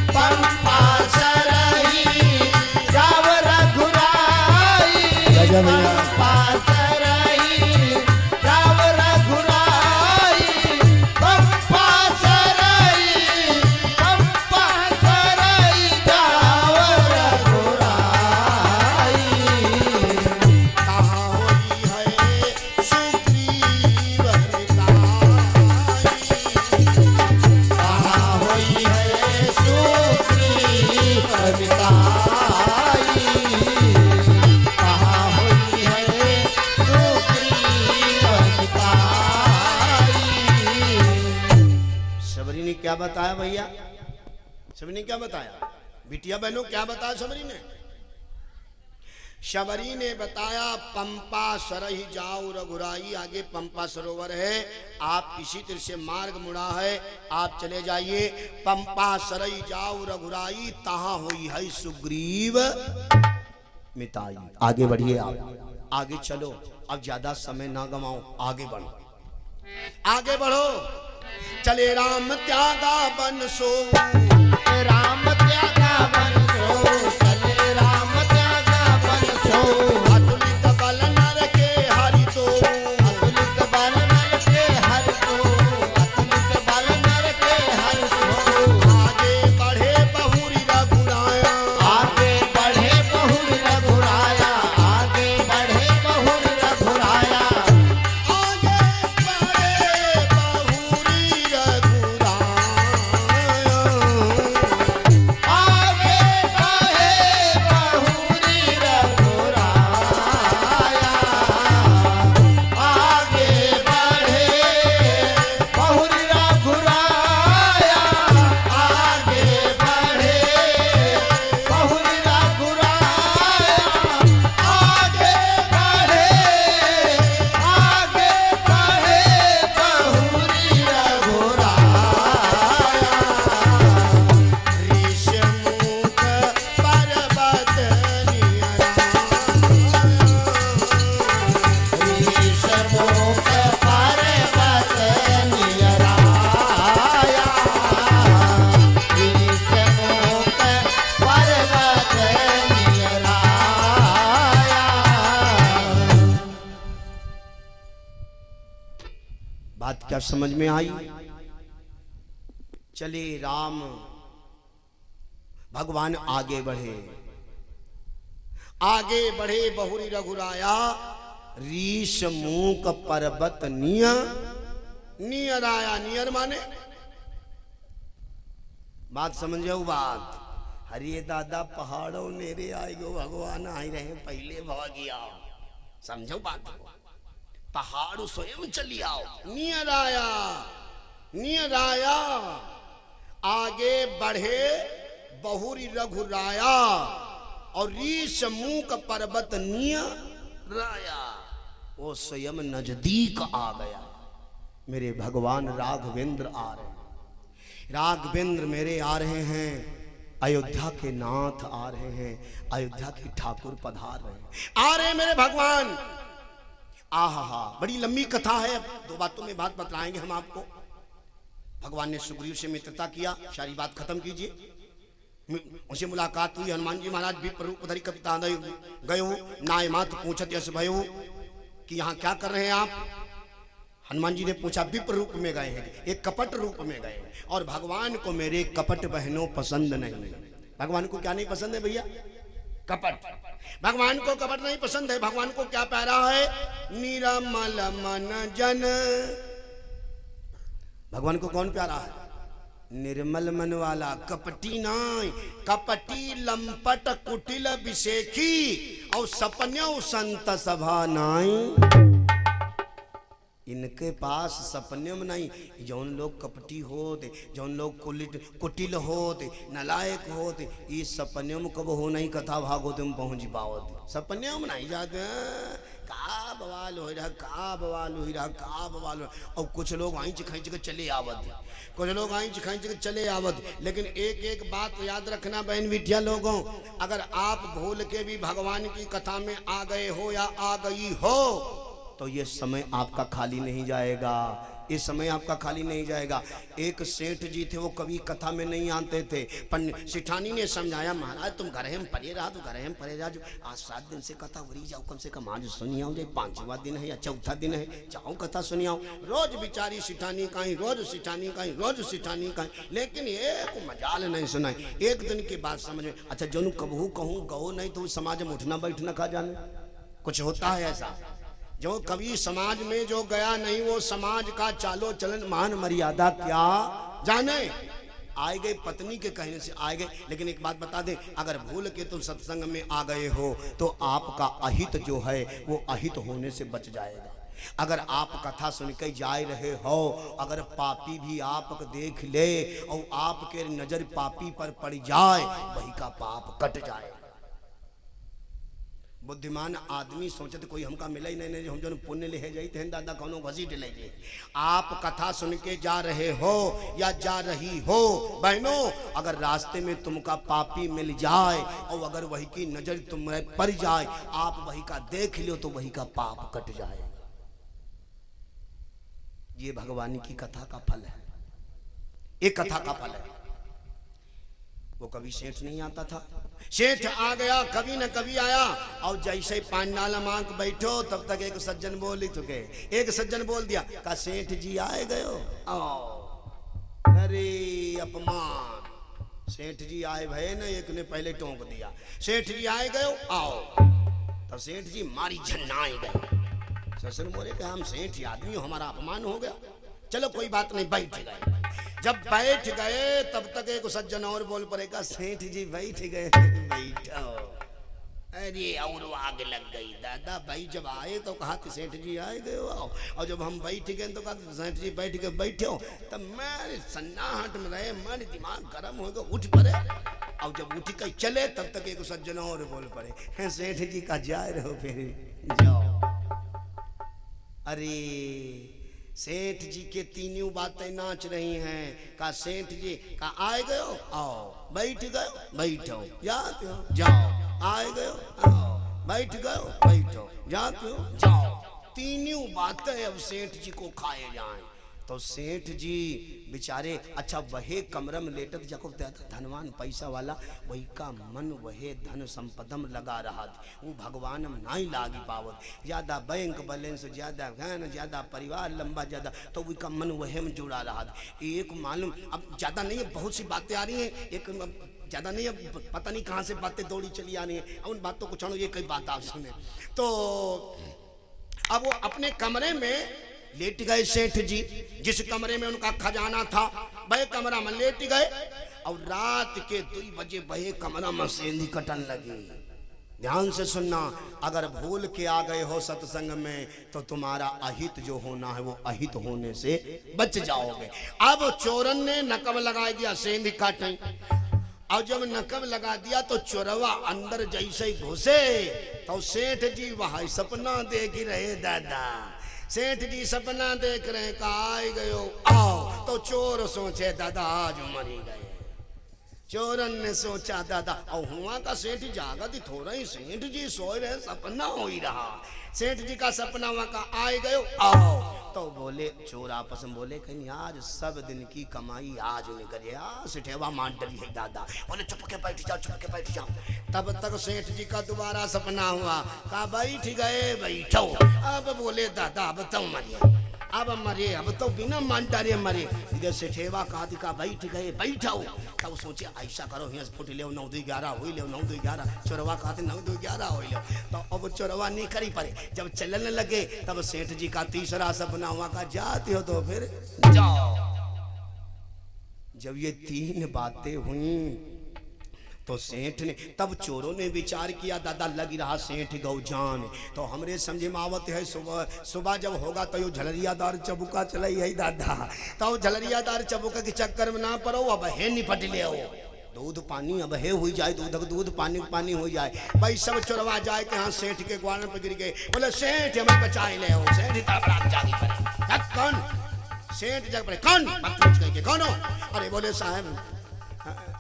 पंपा सरई जाऊं रघुराई, पंपा सरई जाऊं रघुराई, पंपा सरई जाऊं बिताई, कहाँ हुई है सुग्रीव बिताई। शबरी ने क्या बताया भैया? शबरी ने क्या बताया? बिटिया बहनों क्या बताया शबरी ने? शबरी ने बताया पंपा सरही जाओ रघुराई। आगे पंपा सरोवर है, आप इसी तरह से मार्ग मुड़ा है, आप चले जाइए। पंपा सरही जाओ रघुराई, तहां हुई है सुग्रीव मिताई। आगे बढ़िए, आप आगे चलो, अब ज्यादा समय ना गवाओ, आगे बढ़ो, आगे बढ़ो। चले राम त्यागा बन सो, राम त्यागा बन सो, चले राम त्यागा बन सो। अतुलित बल नर के हरि तो, अतुलित बल नर के हरि तो, अतुलित बल नर के हरि तो। आगे बढ़े बहुरी रघुराया, आगे बढ़े बहुर रघुराया, आगे बढ़े बहुर रघुराया। आगे बढ़े बहुरी रघुराया। आगे बढ़े बहुरी रघुराया, आगे बढ़े बहुरी रघुराया, आगे बढ़े बहुरी रघुराया, आगे बढ़े, आगे बढ़े बहुरी रघुराया। ऋषमुख पर्वत नियरा, ऋषमुख पर्वत नियराया, ऋषमुख पर्वत नियराया। बात क्या समझ में आई? चले राम भगवान आगे बढ़े, आगे बढ़े बहुरी रघुराया। रीश मूक पर्वत नियर आया। नियर माने बात समझो बात। हरे दादा पहाड़ों नेरे आए गो भगवान आई रहे पहले भागिया, समझो बात को। पहाड़ स्वयं चली आओ। नियर आया, नियर आया, आगे बढ़े बहुरी रघुराया और रीश मूक पर्वत नियर आया। वो स्वयं नजदीक आ गया। मेरे भगवान राघवेंद्र आ रहे हैं, राघवेंद्र मेरे आ रहे हैं, अयोध्या के नाथ आ रहे हैं, अयोध्या के ठाकुर पधार रहे हैं, आ रहे हैं मेरे भगवान। आहा, बड़ी लंबी कथा है, दो बातों में बात बतलाएंगे हम आपको। भगवान ने सुग्रीव से मित्रता किया, सारी बात खत्म कीजिए। उनसे मुलाकात हुई। हनुमान जी महाराज भी रूप धरी कपिता गयो, नाय मात पूछत यश भयो, कि यहाँ क्या कर रहे हैं आप? हनुमान जी ने पूछा, विप्र रूप में गए हैं, एक कपट रूप में गए हैं। और भगवान को मेरे कपट बहनों पसंद नहीं। भगवान को क्या नहीं पसंद है भैया? कपट। भगवान को कपट नहीं पसंद है। भगवान को क्या प्यारा है? निरमल मन जन। भगवान को कौन प्यारा है? निर्मल मन वाला, कपटी नाई। कपटी लंपट कुटिल विषेखी और सपन्यों संत सभा नाई। इनके पास सपने में नहीं। जौन लोग कपटी होते, जौन लोग कुटिल होते, नलायक होते, इस सपने में कब हो नहीं कथा भागो तुम पहुंच पाओ। सपने में नहीं जाते हैं। का बवाल हो रहा, का बवाल हो रहा, का बवाल हो। और कुछ लोग आँच खींच के चले आवत, कुछ लोग आँच खींच के चले आवत। लेकिन एक एक बात याद रखना बहन बिटिया लोगों, अगर आप भूल के भी भगवान की कथा में आ गए हो या आ गई हो तो ये समय आपका खाली नहीं जाएगा। ये समय आपका खाली नहीं जाएगा। एक सेठ जी थे, वो कभी कथा में नहीं आते थे। सेठानी ने समझाया, महाराज तुम घर में परे रहा, तो घर में परे रहा। जो आज 7 दिन से कथा हो रही, जाओ कम से कम आज सुनी आओ। जो 5वां दिन है या 4था दिन है, जाओ कथा सुनी आओ। रोज बेचारी सेठानी कहीं, रोज सेठानी कहीं, रोज सेठानी कहीं, लेकिन एक मजाल नहीं सुनाई। एक दिन की बात समझ में। अच्छा जो कबहू कहूँ गो नहीं तो समाज में उठना बैठना खा जाने, कुछ होता है ऐसा। जो कभी समाज में जो गया नहीं, वो समाज का चालो चलन मान मर्यादा क्या जाने। आए गए, पत्नी के कहने से आए गए। लेकिन एक बात बता दें, अगर भूल के तुम सत्संग में आ गए हो तो आपका अहित जो है वो अहित होने से बच जाएगा। अगर आप कथा सुन के जा रहे हो, अगर पापी भी आपको देख ले और आपके नजर पापी पर पड़ जाए, वही का पाप कट जाए। बुद्धिमान आदमी सोचते कोई हमका मिला ही नहीं, हम जो पुण्य ले जाते हैं दादा कौनो घसीट ले। आप कथा सुन के जा रहे हो या जा रही हो बहनों, अगर रास्ते में तुमका पापी मिल जाए और अगर वही की नजर तुम्हें पड़ जाए, आप वही का देख लो तो वही का पाप कट जाए। ये भगवान की कथा का फल है, एक कथा का फल है। वो कभी सेठ नहीं आता था, सेठ आ गया, कभी न कभी आया। और जैसे पांडाल मांग बैठो तब तक एक सज्जन बोल ही चुके, एक सज्जन बोल दिया का सेठ जी आए गए हो। अरे अपमान, सेठ जी आए भय न, एक ने पहले टोंक दिया, सेठ जी आए गए हो आओ। तब सेठ जी मारी झन्नाए गए। ससुर बोले कि हम सेठ आदमी हो, हमारा अपमान हो गया। चलो कोई बात नहीं, बैठ गए। जब बैठ गए तब तक एक सज्जन और बोल पड़ेगा, सेठ जी बैठ गए। बैठो। अरे और आग लग गई दादा। भाई जब आए तो कहा कि सेठ जी आए गए हो, और जब हम बैठ गए तो कहा सेठ जी बैठ के बैठे हो। तब मैं सन्नाहट में रहे, मन दिमाग गर्म हो गया, उठ पड़े। और जब उठ के चले तब तक एक सज्जन और बोल पड़े, सेठ जी का जा रहे हो, फिर जाओ। अरे सेठ जी के तीनों बातें नाच रही हैं। का सेठ जी का आए गए हो आओ, बैठ गए बैठो, जाते हो जाओ, आए गए हो आओ, बैठ गए बैठो, जाते हो जाओ। तीनों बातें अब सेठ जी को खाए जाएं। तो सेठ जी बेचारे अच्छा वहे कमरे में लेटत जाको धनवान पैसा वाला, वही का मन वहे धन संपदम लगा रहा। वो भगवान में नहीं लागी पावत, ज्यादा बैंक बैलेंस, ज्यादा घन, ज्यादा परिवार लंबा, ज्यादा तो वही का मन वहे में जुड़ा रहा। एक मालूम अब ज्यादा नहीं है, बहुत सी बातें आ रही हैं, एक ज्यादा नहीं है, पता नहीं कहाँ से बातें दौड़ी चली आ रही है। उन बातों को छोड़ो, ये कई बात आप सुने। तो अब वो अपने कमरे में लेट गए सेठ जी, जिस कमरे में उनका खजाना था वह कमरा में लेट गए। और रात के 2 बजे वह कमरा में सेंधी कटन लगी। ध्यान से सुनना, अगर भूल के आ गए हो सत्संग में तो तुम्हारा अहित जो होना है वो अहित होने से बच जाओगे। अब चोरन ने नकब लगा दिया सेंधी काटे, और जब नकब लगा दिया तो चोरवा अंदर जैसे ही घुसे तो सेठ जी वहां सपना देख रहे दादा। सेठ जी सपना देख रहे, कहा आए गए हो आओ। तो चोर सोचे दादा आज मरी गए। चोरन ने सोचा दादा, और हुआ का सेठ जागा थी थोड़ा ही, सेठ जी सोए रहे, सपना हो ही रहा। सेठ जी का सपना हुआ का आए गए आओ। तो बोले चोर आपस में बोले, कहीं आज सब दिन की कमाई आज निकले, सेठेवा मान डली है दादा। बोले चुप के बैठ जाओ, चुप के बैठ जाओ। तब तक सेठ जी का दोबारा सपना हुआ, कहा बैठ गए बैठो। अब बोले दादा अब तो मरिए, अब मरे, अब तो बिना मान डारे मरे। इधर सेठेवा कहा बैठ गए बैठो। तब सोचे ऐसा करो, यहाँ फुट ले 9 2 11 हो ले, 9 2 11। चोरवा कहते 9 2 11 हो ले। तो अब चोरवा नहीं करी पड़े, जब चलने लगे तब सेठ जी का तीसरा सपना हुआ, का जाते हो तो फिर जाओ। जब ये 3 बातें हुई तो सेठ ने, तब चोरों ने विचार किया दादा लगी रहा सेठ गौजान। तो हमरे समझे में आवत है, सुबह सुबह जब होगा तो यो झलरियादार चबुका चलाई है दादा। तो झलरियादार चबुका के चक्कर में ना पड़ो, अब है निपट ले हो। दूध पानी अब है हो जाए, दूध पानी हो जाए। भाई सब चोरवा जाए कि हाँ सेठ के ग्वाल पे गिर गए। बोले सेठ हमें बचाए ले हो। सेठ जागी पड़े, कौन सेठ जग पड़े, कौन बदतमीज कह, कौन हो? अरे बोले साहब,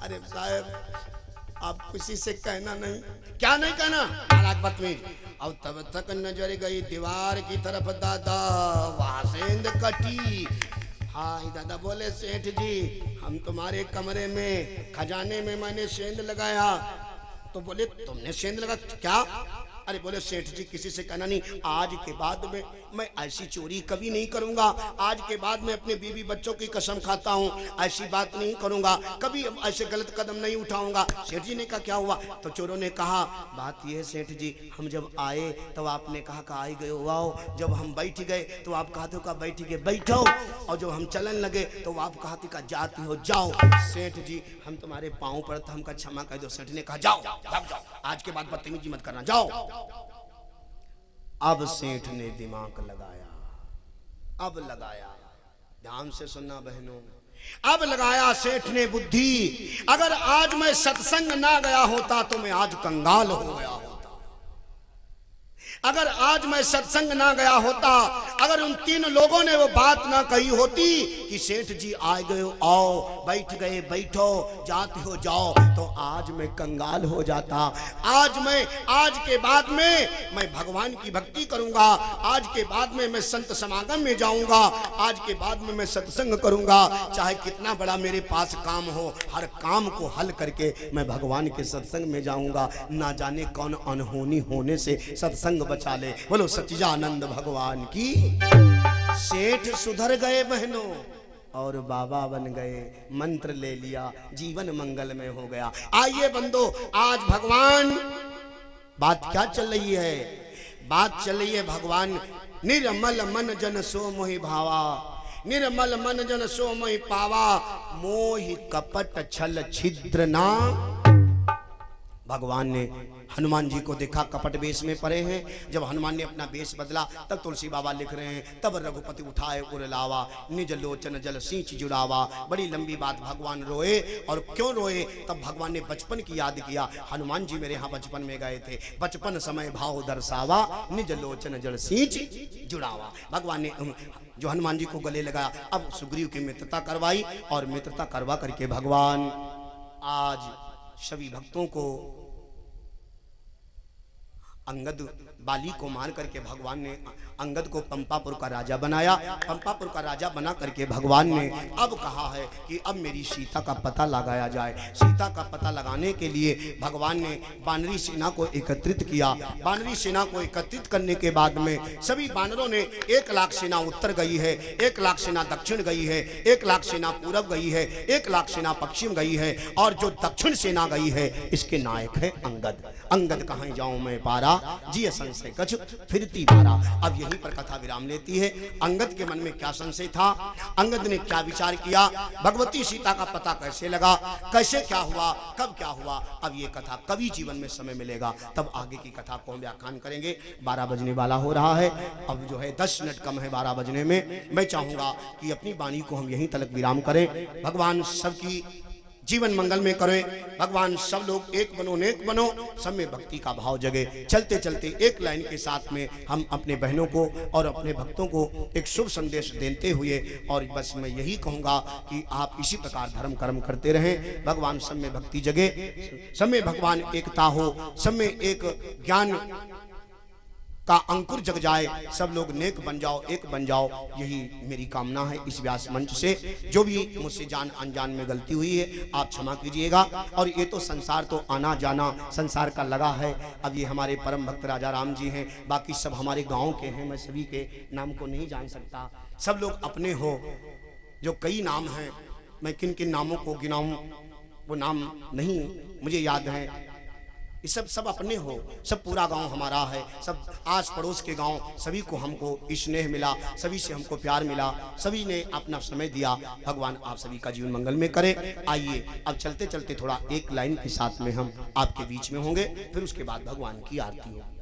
अरे साहब आप किसी से कहना नहीं। क्या नहीं कहना? नालायक बदतमीज। और तब तक नजर गई दीवार की तरफ दादा, वहां सेंध कटी। हाँ दादा बोले सेठ जी हम तुम्हारे कमरे में खजाने में मैंने सेंध लगाया। तो बोले तुमने सेंध लगा क्या? अरे बोले सेठ जी किसी से कहना नहीं, आज के बाद में मैं ऐसी चोरी कभी नहीं करूंगा, आज के बाद में अपने बीवी बच्चों की कसम खाता हूं, ऐसी बात नहीं करूंगा, कभी ऐसे गलत कदम नहीं उठाऊंगा। सेठ जी ने कहा क्या हुआ? तो चोरों ने कहा बात यह है सेठ जी, हम जब आए तो आपने कहा का आई गए हो आओ, जब हम बैठ गए तो आप कहते हो का बैठ गए बैठो, और जब हम चलन लगे तो आप कहते का जाती हो जाओ। सेठ जी हम तुम्हारे पाँव पर तो हमका क्षमा कर दो। सेठ ने कहा जाओ भाग जाओ, आज के बाद बदतमीजी मत करना, जाओ। अब सेठ ने दिमाग लगाया, अब लगाया, ध्यान से सुनना बहनों, अब लगाया सेठ ने बुद्धि। अगर आज मैं सत्संग ना गया होता तो मैं आज कंगाल हो गया होता। अगर आज मैं सत्संग ना गया होता, अगर उन 3 लोगों ने वो बात ना कही होती कि सेठ जी आ गए हो आओ, बैठ गए बैठो, जाते हो जाओ, तो आज मैं कंगाल हो जाता। आज के बाद में मैं भगवान की भक्ति करूंगा, आज के बाद में मैं संत समागम में जाऊंगा, आज के बाद में मैं सत्संग करूंगा, चाहे कितना बड़ा मेरे पास काम हो, हर काम को हल करके मैं भगवान के सत्संग में जाऊंगा। ना जाने कौन अनहोनी होने से सत्संग बचा ले। बोलो सच्चिदानंद भगवान की। सेठ सुधर गए बहनों और बाबा बन गए, मंत्र ले लिया, जीवन मंगल में हो गया। आइए बंदो, आज भगवान बात क्या चल रही है? बात चल रही है भगवान निर्मल मन जन सो मोहि भावा, निर्मल मन जन सो मोहि पावा, मोहि कपट छल छिद्र ना। भगवान ने हनुमान जी को देखा कपट वेश में पड़े हैं। जब हनुमान ने अपना वेश बदला तब तुलसी बाबा लिख रहे हैं तब रघुपति उठाए उर लावा, निज लोचन जल सींच जुड़ावा। बड़ी लंबी बात, भगवान रोए। और क्यों रोए? तब भगवान ने बचपन की याद किया। हनुमान जी मेरे यहाँ बचपन में गए थे, बचपन समय भाव दर्शावा, निज लोचन जल सींच जुड़ावा। भगवान ने जो हनुमान जी को गले लगाया, अब सुग्रीव की मित्रता करवाई, और मित्रता करवा करके भगवान आज सभी भक्तों को, अंगद बाली को मार करके भगवान ने अंगद को पंपापुर का राजा बनाया। पंपापुर का राजा बना करके भगवान ने अब कहा है कि अब मेरी सीता का पता लगाया जाए। सीता का पता लगाने के लिए भगवान ने बानरी सेना को एकत्रित किया। बानरी सेना को एकत्रित करने के बाद में सभी बानरों ने 1 लाख सेना उत्तर गई है, 1 लाख सेना दक्षिण गई है, 1 लाख सेना पूरब गई है, 1 लाख सेना पश्चिम गई है, और जो दक्षिण सेना गई है इसके नायक है अंगद। अंगद कहाँ जाऊं मैं पारा, जी संशय कछ फिरती धारा। अब यहीं पर कथा विराम लेती है। अंगद के मन में क्या संशय था, अंगद ने क्या विचार किया, भगवती सीता का पता कैसे लगा, कैसे क्या हुआ, कब क्या हुआ, अब ये कथा कभी जीवन में समय मिलेगा तब आगे की कथा को हम व्याख्यान करेंगे। 12 बजने वाला हो रहा है, अब जो है 10 मिनट कम है 12 बजने में। मैं चाहूंगा कि अपनी वाणी को हम यहीं तक विराम करें। भगवान सबकी जीवन मंगल में करे, भगवान सब लोग एक बनो नेक बनो, सब में भक्ति का भाव जगे। चलते चलते एक लाइन के साथ में हम अपने बहनों को और अपने भक्तों को एक शुभ संदेश देते हुए, और बस मैं यही कहूँगा कि आप इसी प्रकार धर्म कर्म करते रहें, भगवान सब में भक्ति जगे, सब में भगवान एकता हो, सब में एक ज्ञान का अंकुर जग जाए, सब लोग नेक बन जाओ, एक बन जाओ, यही मेरी कामना है। इस व्यास मंच से जो भी मुझसे जान अनजान में गलती हुई है आप क्षमा कीजिएगा। और ये तो संसार तो आना जाना संसार का लगा है। अब ये हमारे परम भक्त राजा राम जी हैं, बाकी सब हमारे गांव के हैं, मैं सभी के नाम को नहीं जान सकता। सब लोग अपने हो, जो कई नाम हैं, मैं किन किन नामों को गिनाऊं वो नाम नहीं मुझे याद है। ये सब अपने हो, सब पूरा गांव हमारा है, सब आस पड़ोस के गांव, सभी को हमको स्नेह मिला, सभी से हमको प्यार मिला, सभी ने अपना समय दिया। भगवान आप सभी का जीवन मंगल में करे। आइए अब चलते चलते थोड़ा एक लाइन के साथ में हम आपके बीच में होंगे, फिर उसके बाद भगवान की आरती होगी।